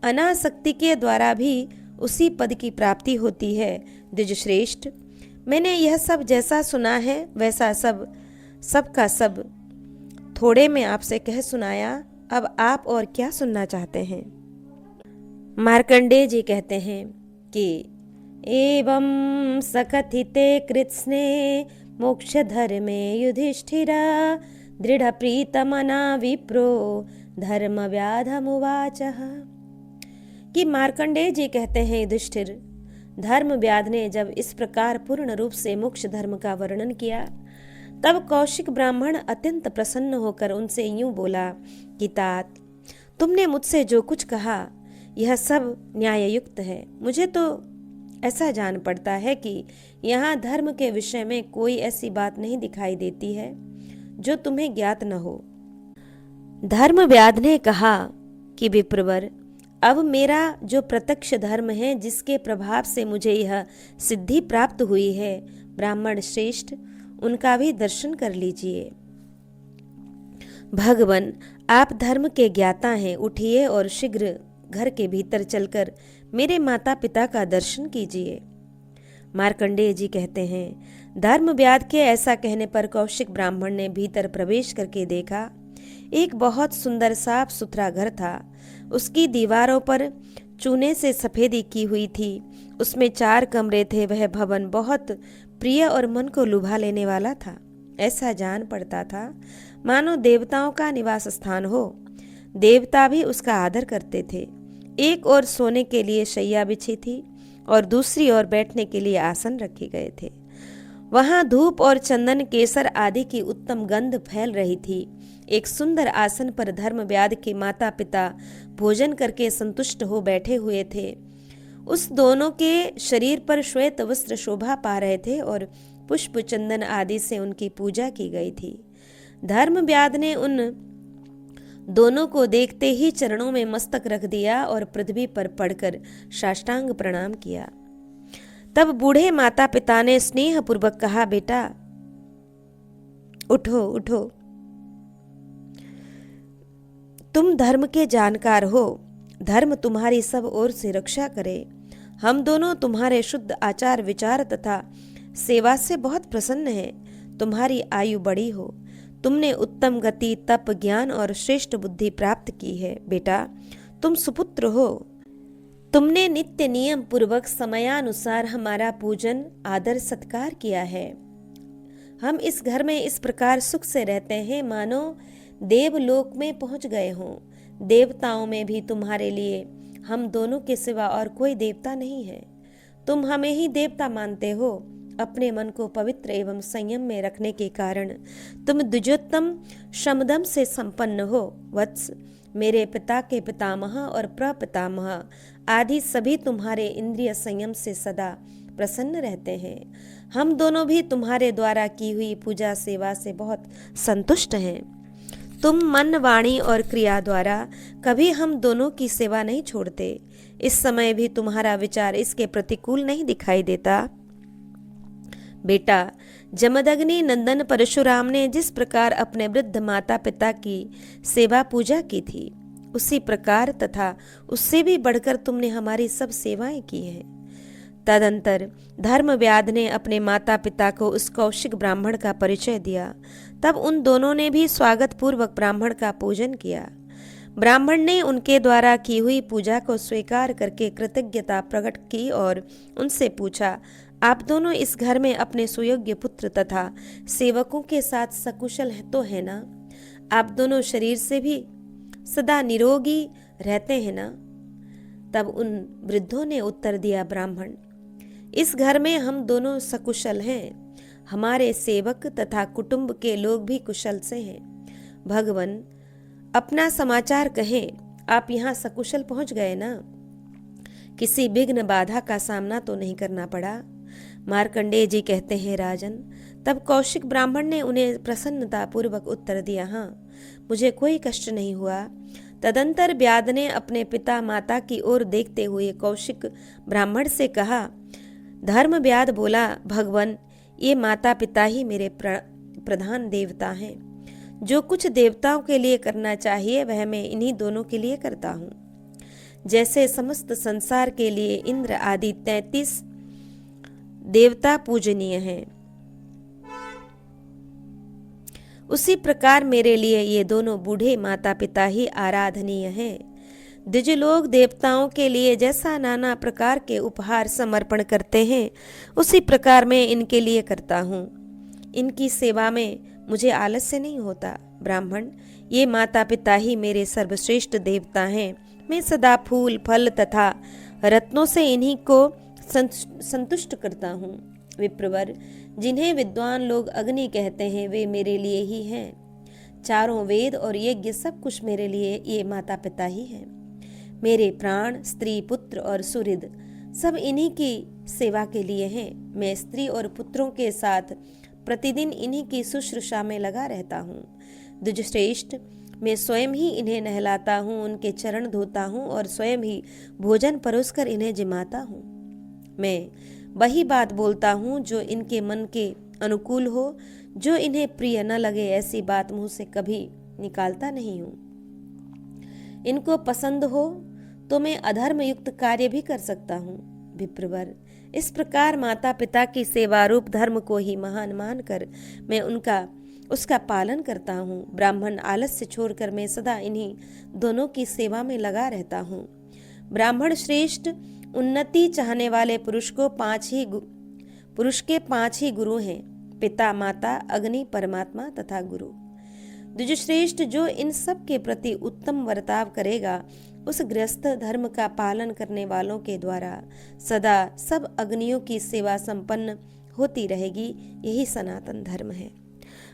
A: अनासक्ति के द्वारा भी उसी पद की प्राप्ति होती है। द्विजश्रेष्ठ, मैंने यह सब जैसा सुना है वैसा सब का सब थोड़े में आपसे कह सुनाया। अब आप और क्या सुनना चाहते हैं? मार्कंडेय जी कहते हैं कि एवं सकथिते कृत्स्ने मोक्ष धर्मे युधिष्ठिरा दृढ़ प्रीतमना विप्रो धर्म व्याधमुवाचः। कि मार्कंडेय जी कहते हैं, युधिष्ठिर, धर्म व्याध ने जब इस प्रकार पूर्ण रूप से मोक्ष धर्म का वर्णन किया, तब कौशिक ब्राह्मण अत्यंत प्रसन्न होकर उनसे यूं बोला कि तात, तुमने मुझसे जो कुछ कहा यह सब न्याययुक्त है। मुझे तो ऐसा जान पड़ता है कि यहाँ धर्म के विषय में कोई ऐसी बात नहीं दिखाई देती है जो तुम्हें ज्ञात न हो। धर्म व्याध ने कहा कि विप्रवर, अब मेरा जो प्रत्यक्ष धर्म है, जिसके प्रभाव से मुझे यह सिद्धि प्राप्त हुई है, ब्राह्मण श्रेष्ठ, उनका भी दर्शन कर लीजिए। भगवन, आप धर्म के ज्ञाता हैं, उठिए और शीघ्र घर के भीतर चलकर मेरे माता पिता का दर्शन कीजिए। मार्कंडेय जी कहते हैं, धर्मव्याध के ऐसा कहने पर कौशिक ब्राह्मण ने भीतर प्रवेश करके देखा। एक बहुत सुंदर साफ सुथरा घर था। उसकी दीवारों पर चूने से सफेदी की हुई थी। उसमें 4 कमरे थे। वह भवन बहुत प्रिय और मन को लुभा लेने वाला था। ऐसा जान पड़ता था मानो देवताओं का निवास स्थान हो। देवता भी उसका आदर करते थे। एक ओर सोने के लिए शैया बिछी थी और दूसरी ओर बैठने के लिए आसन रखे गए थे। वहां धूप और चंदन, केसर आदि की उत्तम गंध फैल रही थी। एक सुंदर आसन पर धर्मव्याध के माता पिता भोजन करके संतुष्ट हो बैठे हुए थे। उस दोनों के शरीर पर श्वेत वस्त्र शोभा पा रहे थे और पुष्प चंदन आदि से उनकी पूजा की गई थी। धर्मव्याध ने उन दोनों को देखते ही चरणों में मस्तक रख दिया और पृथ्वी पर पड़कर साष्टांग प्रणाम किया। तब बूढ़े माता पिता ने स्नेह पूर्वक कहा, बेटा उठो उठो, तुम धर्म के जानकार हो। धर्म तुम्हारी सब ओर से रक्षा करे। हम दोनों तुम्हारे शुद्ध आचार विचार तथा सेवा से बहुत प्रसन्न हैं। तुम्हारी आयु बड़ी हो। तुमने उत्तम गति, तप, ज्ञान और श्रेष्ठ बुद्धि प्राप्त की है। बेटा, तुम सुपुत्र हो। तुमने नित्य नियम पूर्वक समयानुसार हमारा पूजन, आदर, सत्कार किया है। हम इस घर में इस प्रकार सुख से रहते हैं मानो देवलोक में पहुंच गए हों। देवताओं में भी तुम्हारे लिए हम दोनों के सिवा और कोई देवता नहीं है। तुम हमें ही देवता मानते हो। अपने मन को पवित्र एवं संयम में रखने के कारण तुम द्विजोत्तम शमदम से संपन्न हो। वत्स, मेरे पिता के पितामह और प्रपितामह आदि सभी तुम्हारे इंद्रिय संयम से सदा प्रसन्न रहते हैं। हम दोनों भी तुम्हारे द्वारा की हुई पूजा सेवा से बहुत संतुष्ट हैं। तुम मन, वाणी और क्रिया द्वारा कभी हम दोनों की सेवा नहीं छोड़ते। इस समय भी तुम्हारा विचार इसके प्रतिकूल नहीं दिखाई देता। बेटा, जमदग्नि नंदन परशुराम ने जिस प्रकार अपने वृद्ध माता पिता की सेवा पूजा की थी, उसी प्रकार तथा उससे भी बढ़कर तुमने हमारी सब सेवाएं की हैं। तदंतर धर्मव्याध ने अपने माता पिता को उस कौशिक ब्राह्मण का परिचय दिया। तब उन दोनों ने भी स्वागत पूर्वक ब्राह्मण का पूजन किया। ब्राह्मण ने उनके द्वारा की हुई पूजा को स्वीकार करके कृतज्ञता प्रकट की और उनसे पूछा, आप दोनों इस घर में अपने सुयोग्य पुत्र तथा सेवकों के साथ सकुशल तो है ना? आप दोनों शरीर से भी सदा निरोगी रहते हैं ना? तब उन वृद्धों ने उत्तर दिया, ब्राह्मण, इस घर में हम दोनों सकुशल हैं। हमारे सेवक तथा कुटुंब के लोग भी कुशल से हैं। भगवन, अपना समाचार कहें। आप यहाँ सकुशल पहुँच गए ना? किसी विघ्न बाधा का सामना तो नहीं करना पड़ा? मार्कंडेय जी कहते हैं, राजन, तब कौशिक ब्राह्मण ने उन्हें प्रसन्नता पूर्वक उत्तर दिया, हाँ, मुझे कोई कष्ट नहीं हुआ। तदंतर व्याध ने अपने पिता माता की ओर देखते हुए कौशिक ब्राह्मण से कहा। धर्मव्याध बोला, भगवन, ये माता पिता ही मेरे प्रधान देवता हैं। जो कुछ देवताओं के लिए करना चाहिए वह मैं इन्हीं दोनों के लिए करता हूँ। जैसे समस्त संसार के लिए इंद्र आदि 33 देवता पूजनीय हैं, उसी प्रकार मेरे लिए ये दोनों बूढ़े माता पिता ही आराधनीय हैं। द्विजलोक देवताओं के लिए जैसा नाना प्रकार के उपहार समर्पण करते हैं, उसी प्रकार मैं इनके लिए करता हूँ। इनकी सेवा में मुझे आलस्य नहीं होता। ब्राह्मण, ये माता पिता ही मेरे सर्वश्रेष्ठ देवता हैं। मैं सदा फूल, फल तथा रत्नों से इन्हीं को संतुष्ट करता हूँ। विप्रवर, जिन्हें विद्वान लोग अग्नि कहते हैं, वे मेरे लिए ही हैं। चारों वेद और यज्ञ सब कुछ मेरे लिए ये माता पिता ही हैं। मेरे प्राण, स्त्री, पुत्र और सुहृद सब इन्हीं की सेवा के लिए हैं। मैं स्त्री और पुत्रों के साथ प्रतिदिन इन्हीं की शुश्रूषा में लगा रहता हूँ। द्विजश्रेष्ठ, मैं स्वयं ही इन्हें नहलाता हूँ, उनके चरण धोता हूँ और स्वयं ही भोजन परोसकर इन्हें जिमाता हूँ। मैं वही बात बोलता हूँ जो इनके मन के अनुकूल हो, जो इन्हें प्रिय न लगे ऐसी बात मुंह से कभी निकालता नहीं हूँ। इनको पसंद हो तो मैं अधर्म युक्त कार्य भी कर सकता हूँ। विप्रवर, इस प्रकार माता पिता की सेवा रूप धर्म को ही महान मानकर मैं उसका पालन करता हूँ। ब्राह्मण आलस्य छोड़कर मैं सदा इन्हीं दोनों की सेवा में लगा रहता हूँ। ब्राह्मण श्रेष्ठ उन्नति चाहने वाले पुरुष के 5 ही गुरु हैं, पिता, माता, अग्नि, परमात्मा तथा गुरु। द्विजश्रेष्ठ, जो इन सब के प्रति उत्तम बर्ताव करेगा उस गृहस्थ धर्म का पालन करने वालों के द्वारा सदा सब अग्नियों की सेवा संपन्न होती रहेगी। यही सनातन धर्म है।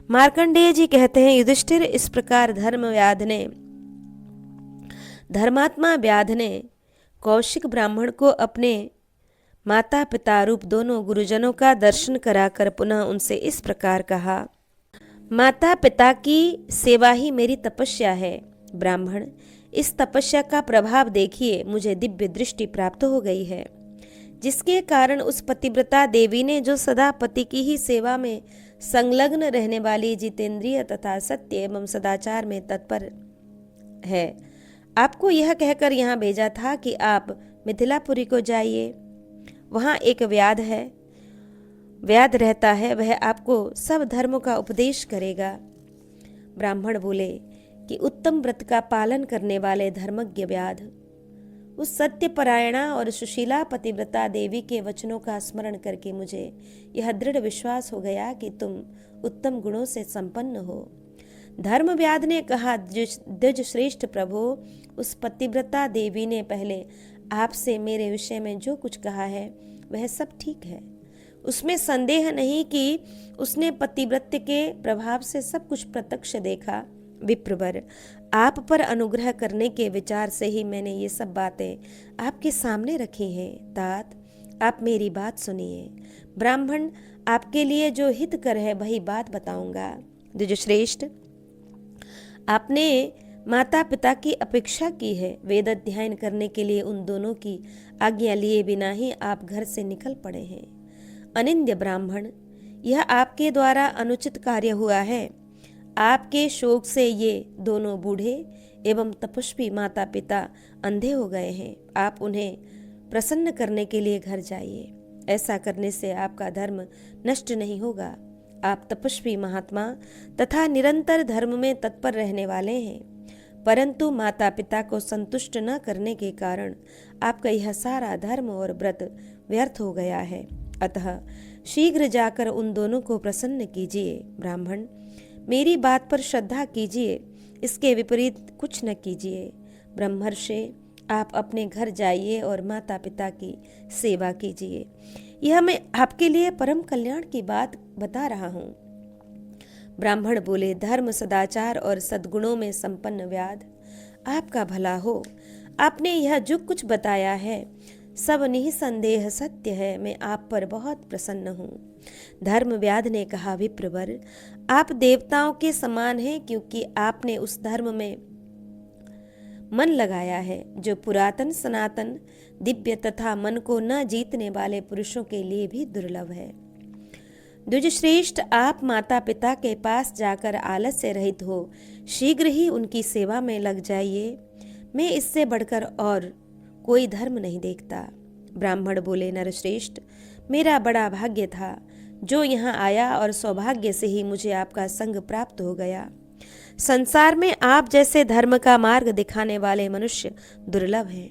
A: मार्कंडेय जी कहते हैं, युधिष्ठिर, इस प्रकार धर्मात्मा व्याध ने कौशिक ब्राह्मण को अपने माता पिता रूप दोनों गुरुजनों का दर्शन कराकर पुनः उनसे इस प्रकार कहा, माता पिता की सेवा ही मेरी तपस्या है। ब्राह्मण, इस तपस्या का प्रभाव देखिए, मुझे दिव्य दृष्टि प्राप्त हो गई है, जिसके कारण उस पतिव्रता देवी ने, जो सदा पति की ही सेवा में संलग्न रहने वाली जितेंद्रिय तथा सत्य एवं सदाचार में तत्पर है, आपको यह कहकर यहाँ भेजा था कि आप मिथिलापुरी को जाइए। वहाँ एक व्याध रहता है, वह आपको सब धर्मों का उपदेश करेगा। ब्राह्मण बोले कि उत्तम व्रत का पालन करने वाले धर्मज्ञ व्याध, उस सत्यपरायणा और सुशीला पतिव्रता देवी के वचनों का स्मरण करके मुझे यह दृढ़ विश्वास हो गया कि तुम उत्तम गुणों से संपन्न हो। धर्मव्याध ने कहा, द्विज श्रेष्ठ प्रभु, उस पतिव्रता देवी ने पहले आपसे मेरे विषय में जो कुछ कहा है वह सब ठीक है। उसमें संदेह नहीं कि उसने पतिव्रत्य के प्रभाव से सब कुछ प्रत्यक्ष देखा। विप्रवर, आप पर अनुग्रह करने के विचार से ही मैंने ये सब बातें आपके सामने रखी हैं। तात, आप मेरी बात सुनिए। ब्राह्मण, आपके लिए जो हितकर है वही बात बताऊंगा। द्विजश्रेष्ठ, आपने माता पिता की अपेक्षा की है। वेद अध्ययन करने के लिए उन दोनों की आज्ञा लिए बिना ही आप घर से निकल पड़े हैं। अनिंद्य ब्राह्मण, यह आपके द्वारा अनुचित कार्य हुआ है। आपके शोक से ये दोनों बूढ़े एवं तपस्वी माता पिता अंधे हो गए हैं। आप उन्हें प्रसन्न करने के लिए घर जाइए। ऐसा करने से आपका धर्म नष्ट नहीं होगा। आप तपस्वी महात्मा तथा निरंतर धर्म में तत्पर रहने वाले हैं, परंतु माता पिता को संतुष्ट न करने के कारण आपका यह सारा धर्म और व्रत व्यर्थ हो गया है। अतः शीघ्र जाकर उन दोनों को प्रसन्न कीजिए। ब्राह्मण, मेरी बात पर श्रद्धा कीजिए, इसके विपरीत कुछ न कीजिए। ब्रह्मर्षि, आप अपने घर जाइए और माता पिता की सेवा कीजिए। यह मैं आपके लिए परम कल्याण की बात बता रहा हूँ। ब्राह्मण बोले, धर्म, सदाचार और सद्गुणों में संपन्न व्याध, आपका भला हो। आपने यह जो कुछ बताया है सब निसंदेह सत्य है। मैं आप पर बहुत प्रसन्न हूँ। धर्म व्याध ने कहा, विप्रवर, आप देवताओं के समान हैं, क्योंकि आपने उस धर्म में मन लगाया है जो पुरातन, सनातन, दिव्य तथा मन को न जीतने वाले पुरुषों के लिए भी दुर्लभ है। द्विजश्रेष्ठ, आप माता पिता के पास जाकर आलस्य रहित हो शीघ्र ही उनकी सेवा में लग जाइए। मैं इससे बढ़कर और कोई धर्म नहीं देखता। ब्राह्मण बोले, नरश्रेष्ठ, मेरा बड़ा भाग्य था जो यहाँ आया और सौभाग्य से ही मुझे आपका संग प्राप्त हो गया। संसार में आप जैसे धर्म का मार्ग दिखाने वाले मनुष्य दुर्लभ हैं।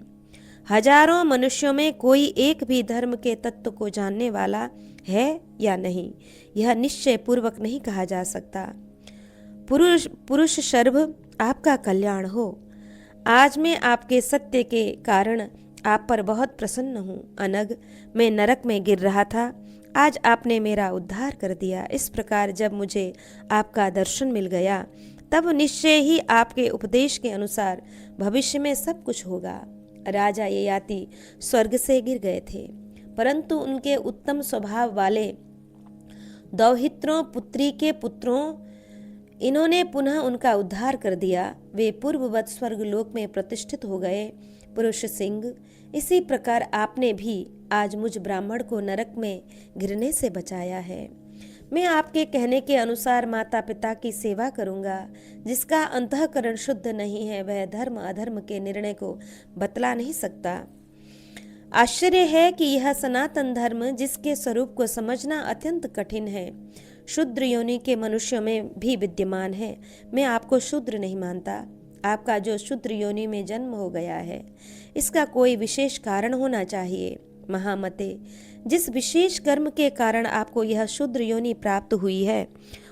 A: हजारों मनुष्यों में कोई एक भी धर्म के तत्व को जानने वाला है या नहीं, यह निश्चय पूर्वक नहीं कहा जा सकता। पुरुष शर्भ, आपका कल्याण हो। आज मैं आपके सत्य के कारण आप पर बहुत प्रसन्न हूँ। अनग, मैं नरक में गिर रहा था, आज आपने मेरा उद्धार कर दिया। इस प्रकार जब मुझे आपका दर्शन मिल गया तब निश्चय ही आपके उपदेश के अनुसार भविष्य में सब कुछ होगा। राजा ययाति स्वर्ग से गिर गए थे, परंतु उनके उत्तम स्वभाव वाले दौहित्रों, पुत्री के पुत्रों इन्होंने पुनः उनका उद्धार कर दिया। वे पूर्ववत स्वर्गलोक में प्रतिष्ठित हो गए। पुरुष सिंह, इसी प्रकार आपने भी आज मुझ ब्राह्मण को नरक में गिरने से बचाया है। मैं आपके कहने के अनुसार माता पिता की सेवा करूंगा। जिसका अंतःकरण शुद्ध नहीं है वह धर्म अधर्म के निर्णय को बतला नहीं सकता। आश्चर्य है कि यह सनातन धर्म, जिसके स्वरूप को समझना अत्यंत कठिन है, शूद्र योनि के मनुष्यों में भी विद्यमान है। मैं आपको शूद्र नहीं मानता। आपका जो शूद्र योनि में जन्म हो गया है, इसका कोई विशेष कारण होना चाहिए। महामते, जिस विशेष कर्म के कारण आपको यह शूद्र योनि प्राप्त हुई है,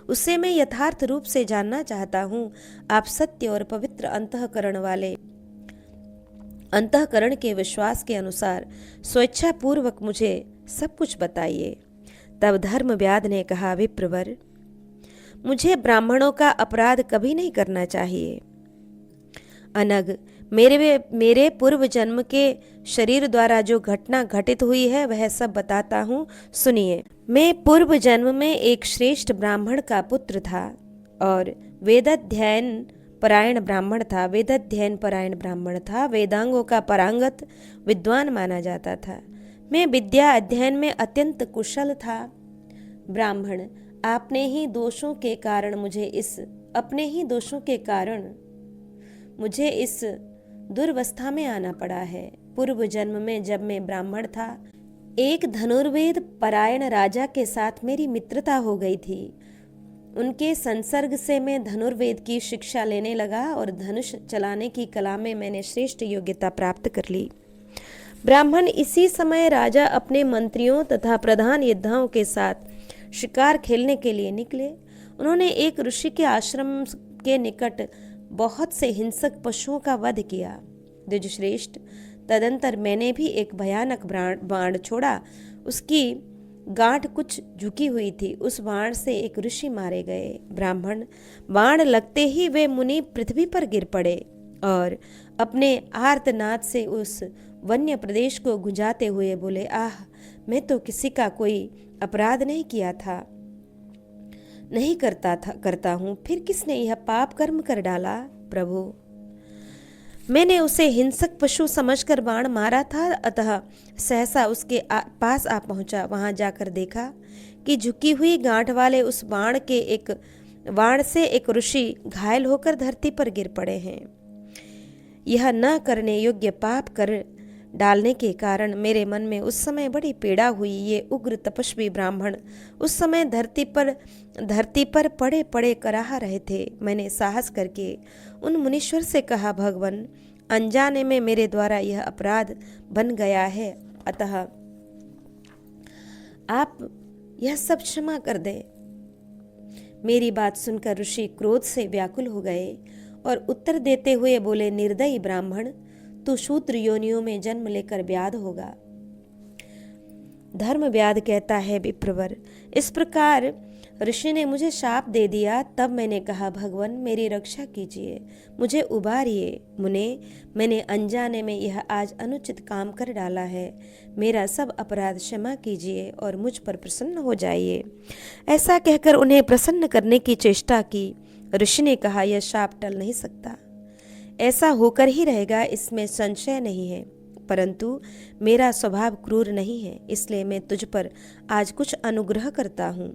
A: उससे मैं यथार्थ रूप से जानना चाहता हूँ। आप सत्य और पवित्र अंतःकरण वाले, अंतःकरण के विश्वास के अनुसार स्वेच्छा पूर्वक मुझे सब कुछ बताइए। तब धर्मव्याध ने कहा, विप्रवर, मुझे ब्राह्मणों का अपराध कभी नहीं करना चाहिए। अनग, मेरे पूर्व जन्म के शरीर द्वारा जो घटना घटित हुई है वह सब बताता हूँ, सुनिए। मैं पूर्व जन्म में एक श्रेष्ठ ब्राह्मण का पुत्र था और वेदाध्ययन परायण ब्राह्मण था। वेदांगों का पारंगत विद्वान माना जाता था। मैं विद्या अध्ययन में अत्यंत कुशल था। ब्राह्मण, अपने ही दोषों के कारण मुझे इस दुर्वस्था में आना पड़ा है। पूर्व जन्म में जब मैं ब्राह्मण था, एक धनुर्वेद परायण राजा के साथ मेरी मित्रता हो गई थी। उनके संसर्ग से मैं धनुर्वेद की शिक्षा लेने लगा और धनुष चलाने की कला में मैंने श्रेष्ठ योग्यता प्राप्त कर ली। ब्राह्मण, इसी समय राजा अपने मंत्रियों तथा प्रधान योद्धाओं के साथ शिकार खेलने के लिए निकले। उन्होंने एक ऋषि के आश्रम के निकट बहुत से हिंसक पशुओं का वध किया। द्विजश्रेष्ठ, तदंतर मैंने भी एक भयानक बाण छोड़ा। उसकी गांठ कुछ झुकी हुई थी। उस बाण से एक ऋषि मारे गए। ब्राह्मण, बाण लगते ही वे मुनि पृथ्वी पर गिर पड़े और अपने आर्तनाद से उस वन्य प्रदेश को गुंजाते हुए बोले, आह, मैं तो किसी का कोई अपराध नहीं किया था, नहीं करता हूँ, फिर किसने यह पाप कर्म कर डाला? प्रभु, मैंने उसे हिंसक पशु समझकर बाण मारा था, अतः सहसा उसके पास आ पहुंचा। वहां जाकर देखा कि झुकी हुई गांठ वाले उस बाण से एक ऋषि घायल होकर धरती पर गिर पड़े हैं। यह न करने योग्य पाप कर डालने के कारण मेरे मन में उस समय बड़ी पीड़ा हुई। ये उग्र तपस्वी ब्राह्मण उस समय धरती पर पड़े पड़े कराह रहे थे। मैंने साहस करके उन मुनीश्वर से कहा, भगवान, अनजाने में मेरे द्वारा यह अपराध बन गया है, अतः आप यह सब क्षमा कर दे। मेरी बात सुनकर ऋषि क्रोध से व्याकुल हो गए और उत्तर देते हुए बोले, निर्दयी ब्राह्मण, तू शूद्र योनियों में जन्म लेकर व्याध होगा। धर्म व्याध कहता है, विप्रवर, इस प्रकार ऋषि ने मुझे शाप दे दिया। तब मैंने कहा, भगवान, मेरी रक्षा कीजिए, मुझे उबारिए। मुने, मैंने अनजाने में यह आज अनुचित काम कर डाला है। मेरा सब अपराध क्षमा कीजिए और मुझ पर प्रसन्न हो जाइए। ऐसा कहकर उन्हें प्रसन्न करने की चेष्टा की। ऋषि ने कहा, यह शाप टल नहीं सकता, ऐसा होकर ही रहेगा, इसमें संशय नहीं है। परंतु मेरा स्वभाव क्रूर नहीं है, इसलिए मैं तुझ पर आज कुछ अनुग्रह करता हूँ।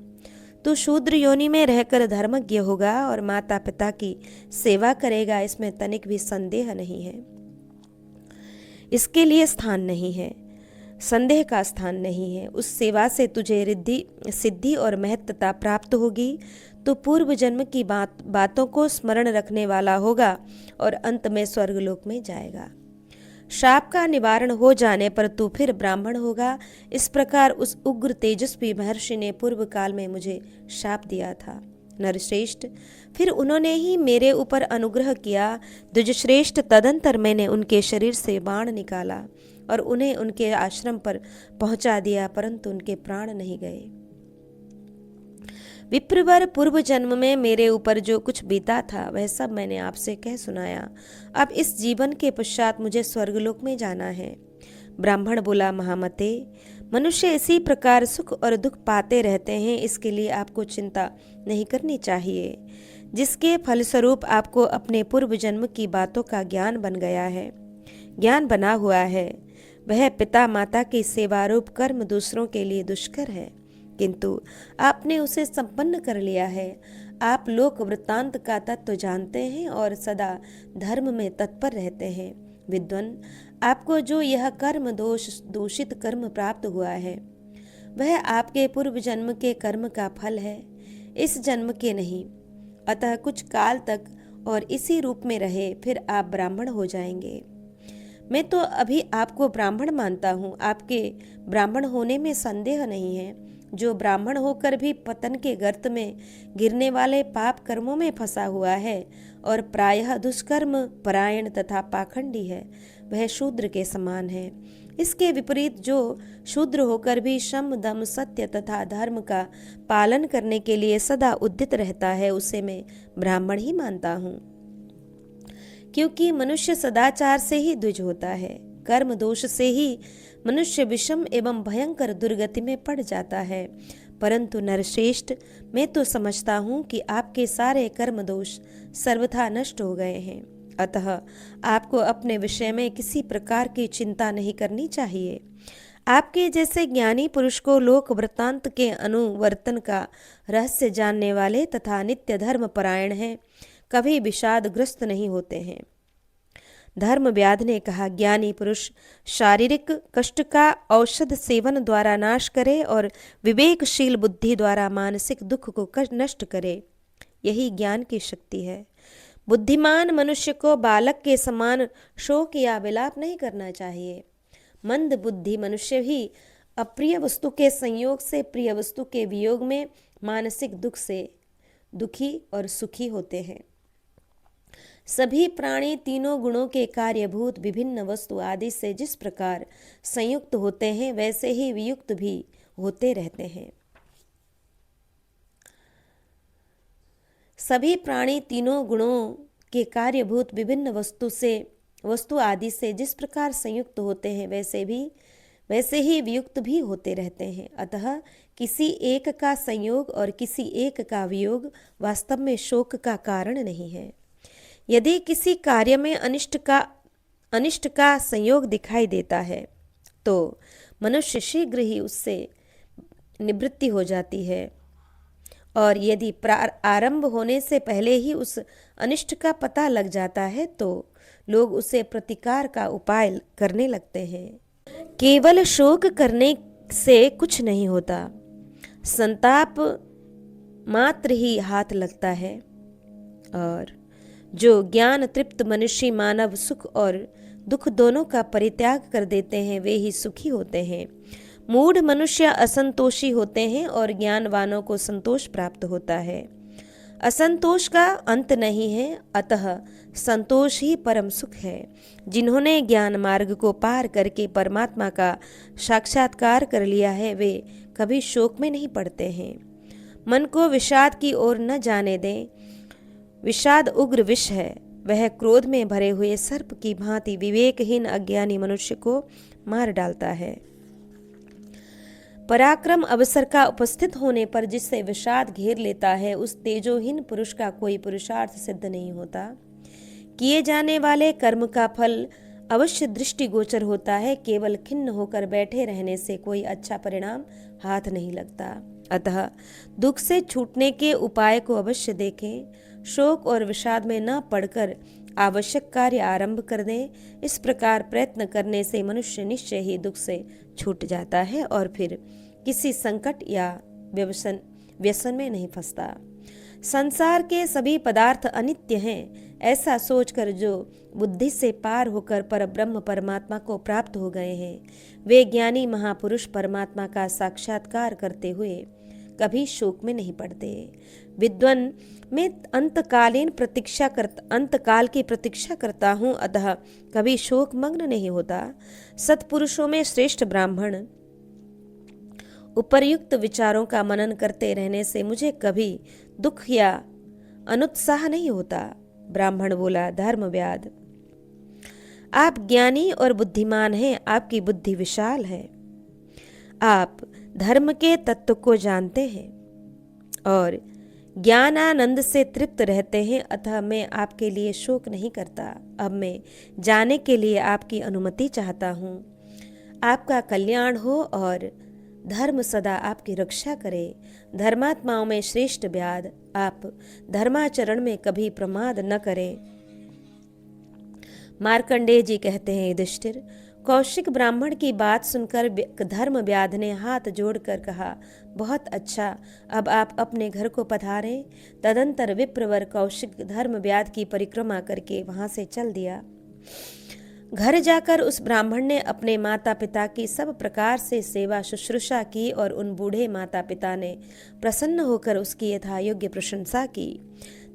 A: तू शूद्र योनि में रहकर धर्मज्ञ होगा और माता पिता की सेवा करेगा, इसमें तनिक भी संदेह नहीं है। इसके लिए स्थान नहीं है, संदेह का स्थान नहीं है। उस सेवा से तुझे रिद्धि सिद्धि और महत्ता प्राप्त होगी। तो पूर्व जन्म की बातों को स्मरण रखने वाला होगा और अंत में स्वर्गलोक में जाएगा। शाप का निवारण हो जाने पर तू फिर ब्राह्मण होगा। इस प्रकार उस उग्र तेजस्वी महर्षि ने पूर्व काल में मुझे शाप दिया था। नरश्रेष्ठ, फिर उन्होंने ही मेरे ऊपर अनुग्रह किया। द्विजश्रेष्ठ, तदंतर मैंने उनके शरीर से बाण निकाला और उन्हें उनके आश्रम पर पहुंचा दिया, परंतु उनके प्राण नहीं गए। विप्रवर, पूर्व जन्म में मेरे ऊपर जो कुछ बीता था वह सब मैंने आपसे कह सुनाया। अब इस जीवन के पश्चात मुझे स्वर्गलोक में जाना है। ब्राह्मण बोला, महामते, मनुष्य इसी प्रकार सुख और दुख पाते रहते हैं, इसके लिए आपको चिंता नहीं करनी चाहिए। जिसके फलस्वरूप आपको अपने पूर्व जन्म की बातों का ज्ञान बना हुआ है। वह पिता माता की सेवारूप कर्म दूसरों के लिए दुष्कर है, किंतु आपने उसे संपन्न कर लिया है। आप लोक वृत्तांत का तत्व जानते हैं और सदा धर्म में तत्पर रहते हैं। विद्वान, आपको जो यह कर्म दोष दूषित कर्म प्राप्त हुआ है, वह आपके पूर्व जन्म के कर्म का फल है, इस जन्म के नहीं। अतः कुछ काल तक और इसी रूप में रहे, फिर आप ब्राह्मण हो जाएंगे। मैं तो अभी आपको ब्राह्मण मानता हूँ, आपके ब्राह्मण होने में संदेह नहीं है। जो ब्राह्मण होकर भी पतन के गर्त में गिरने वाले पाप कर्मों में फंसा हुआ है और प्रायः दुष्कर्म परायण तथा पाखंडी है, वह शूद्र के समान है। इसके विपरीत जो शूद्र होकर भी शम दम सत्य तथा धर्म का पालन करने के लिए सदा उद्यत रहता है, उसे मैं ब्राह्मण ही मानता हूँ। क्योंकि मनुष्य सदाचार से ही द्विज होता है, कर्म दोष से ही मनुष्य विषम एवं भयंकर दुर्गति में पड़ जाता है। परंतु नरश्रेष्ठ, मैं तो समझता हूँ कि आपके सारे कर्म दोष सर्वथा नष्ट हो गए हैं। अतः आपको अपने विषय में किसी प्रकार की चिंता नहीं करनी चाहिए। आपके जैसे ज्ञानी पुरुष को लोक वृत्तांत के अनुवर्तन का रहस्य जानने वाले तथा नित्य धर्म परायण हैं, कभी विषादग्रस्त नहीं होते हैं। धर्मव्याध ने कहा, ज्ञानी पुरुष शारीरिक कष्ट का औषध सेवन द्वारा नाश करे और विवेकशील बुद्धि द्वारा मानसिक दुख को नष्ट करे, यही ज्ञान की शक्ति है। बुद्धिमान मनुष्य को बालक के समान शोक या विलाप नहीं करना चाहिए। मंद बुद्धि मनुष्य ही अप्रिय वस्तु के संयोग से प्रिय वस्तु के वियोग में मानसिक दुख से दुखी और सुखी होते हैं। सभी प्राणी तीनों गुणों के कार्यभूत विभिन्न वस्तु आदि से जिस प्रकार संयुक्त होते हैं, वैसे ही वियुक्त भी होते रहते हैं। सभी प्राणी तीनों गुणों के कार्यभूत विभिन्न वस्तु आदि से जिस प्रकार संयुक्त होते हैं, वैसे ही वियुक्त भी होते रहते हैं। अतः किसी एक का संयोग और किसी एक का वियोग वास्तव में शोक का कारण नहीं है। यदि किसी कार्य में अनिष्ट का संयोग दिखाई देता है, तो मनुष्य शीघ्र ही उससे निवृत्ति हो जाती है, और यदि आरंभ होने से पहले ही उस अनिष्ट का पता लग जाता है, तो लोग उसे प्रतिकार का उपाय करने लगते हैं। केवल शोक करने से कुछ नहीं होता, संताप मात्र ही हाथ लगता है। और जो ज्ञान तृप्त मनुष्य मानव सुख और दुख दोनों का परित्याग कर देते हैं, वे ही सुखी होते हैं। मूढ़ मनुष्य असंतोषी होते हैं और ज्ञानवानों को संतोष प्राप्त होता है। असंतोष का अंत नहीं है, अतः संतोष ही परम सुख है। जिन्होंने ज्ञान मार्ग को पार करके परमात्मा का साक्षात्कार कर लिया है, वे कभी शोक में नहीं पड़ते हैं। मन को विषाद की ओर न जाने दें। विषाद उग्र विष है, वह क्रोध में भरे हुए सर्प की भांति विवेकहीन अज्ञानी मनुष्य को मार डालता है। पराक्रम अवसर का उपस्थित होने पर जिससे विषाद घेर लेता है, उस तेजोहीन पुरुष का कोई पुरुषार्थ सिद्ध नहीं होता। किए जाने वाले कर्म का फल अवश्य दृष्टिगोचर होता है, केवल खिन्न होकर बैठे रहने से कोई अच्छा परिणाम हाथ नहीं लगता। अतः दुख से छूटने के उपाय को अवश्य देखें। शोक और विषाद में न पड़कर आवश्यक कार्य आरंभ कर दें। इस प्रकार प्रयत्न करने से मनुष्य निश्चय ही दुख से छूट जाता है और फिर किसी संकट या व्यसन में नहीं फंसता। संसार के सभी पदार्थ अनित्य हैं, ऐसा सोचकर जो बुद्धि से पार होकर परब्रह्म परमात्मा को प्राप्त हो गए हैं, वे ज्ञानी महापुरुष परमात्मा का साक्षात्कार करते हुए कभी शोक में नहीं पड़ते। विद्वान, मैं अंतकाल की प्रतीक्षा करता हूँ, अतः कभी शोक मग्न नहीं होता। सत्पुरुषों में श्रेष्ठ ब्राह्मण उपर्युक्त विचारों का मनन करते रहने से मुझे कभी दुख या अनुत्साह नहीं होता। ब्राह्मण बोला, धर्मव्याध, आप ज्ञानी और बुद्धिमान हैं, आपकी बुद्धि विशाल है, आप धर्म के तत्व को जानते हैं और ज्ञानानंद से तृप्त रहते हैं, अतः मैं आपके लिए शोक नहीं करता। अब मैं जाने के लिए आपकी अनुमति चाहता हूँ। आपका कल्याण हो और धर्म सदा आपकी रक्षा करे। धर्मात्माओं में श्रेष्ठ व्याध, आप धर्माचरण में कभी प्रमाद न करें। मार्कंडेय जी कहते हैं, युधिष्ठिर, कौशिक ब्राह्मण की बात सुनकर धर्म व्याध ने हाथ जोड़कर कहा, बहुत अच्छा, अब आप अपने घर को पधारें। तदंतर विप्रवर कौशिक धर्म व्याध की परिक्रमा करके वहां से चल दिया। घर जाकर उस ब्राह्मण ने अपने माता पिता की सब प्रकार से सेवा शुश्रूषा की और उन बूढ़े माता पिता ने प्रसन्न होकर उसकी यथा योग्य प्रशंसा की।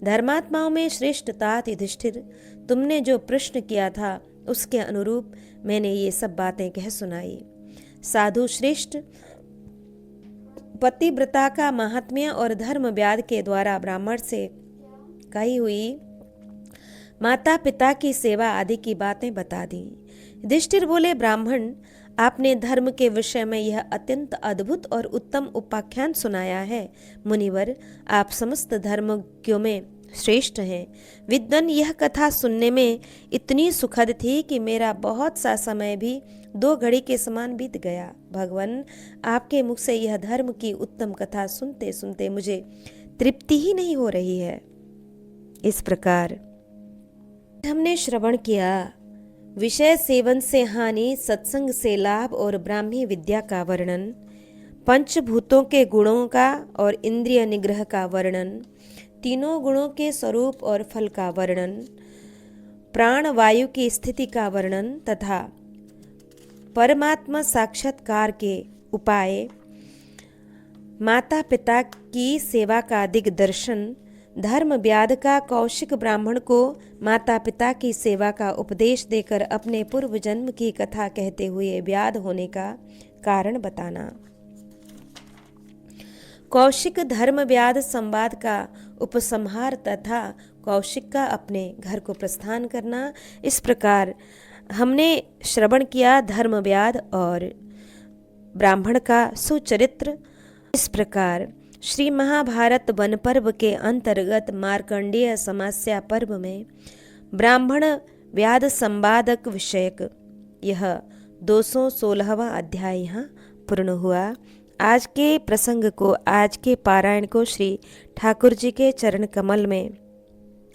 A: धर्मात्माओं में श्रेष्ठ तात युधिष्ठिर, तुमने जो प्रश्न किया था उसके अनुरूप मैंने ये सब बातें कह सुनाई। साधु श्रेष्ठ पतिव्रता का महात्म्य और धर्म व्याध के द्वारा ब्राह्मण से कही हुई माता पिता की सेवा आदि की बातें बता दी। युधिष्ठिर बोले, ब्राह्मण, आपने धर्म के विषय में यह अत्यंत अद्भुत और उत्तम उपाख्यान सुनाया है। मुनिवर, आप समस्त धर्मज्ञों में श्रेष्ठ हैं। विद्वान, यह कथा सुनने में इतनी सुखद थी कि मेरा बहुत सा समय भी 2 घड़ी के समान बीत गया। भगवान, आपके मुख से यह धर्म की उत्तम कथा सुनते सुनते मुझे तृप्ति ही नहीं हो रही है। इस प्रकार हमने श्रवण किया विषय सेवन से हानि, सत्संग से लाभ और ब्राह्मी विद्या का वर्णन, पंचभूतों के गुणों का और इंद्रिय निग्रह का वर्णन, तीनों गुणों के स्वरूप और फल का वर्णन, प्राण वायु की स्थिति का वर्णन तथा परमात्मा साक्षात्कार के उपाय, माता पिता की सेवा का दिग्दर्शन, धर्म व्याध का कौशिक ब्राह्मण को माता पिता की सेवा का उपदेश देकर अपने पूर्व जन्म की कथा कहते हुए व्याध होने का कारण बताना, कौशिक धर्म व्याध संवाद का उपसंहार तथा कौशिक का अपने घर को प्रस्थान करना। इस प्रकार हमने श्रवण किया धर्म व्याध और ब्राह्मण का सुचरित्र। इस प्रकार श्री महाभारत वन पर्व के अंतर्गत मार्कंडेय समस्या पर्व में ब्राह्मण व्याध संवादक विषयक यह 216वां अध्याय यहाँ पूर्ण हुआ। आज के प्रसंग को, आज के पारायण को श्री ठाकुर जी के चरण कमल में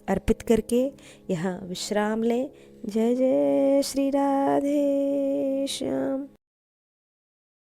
A: अर्पित करके यहाँ विश्राम लें। जय जय श्री राधे श्याम।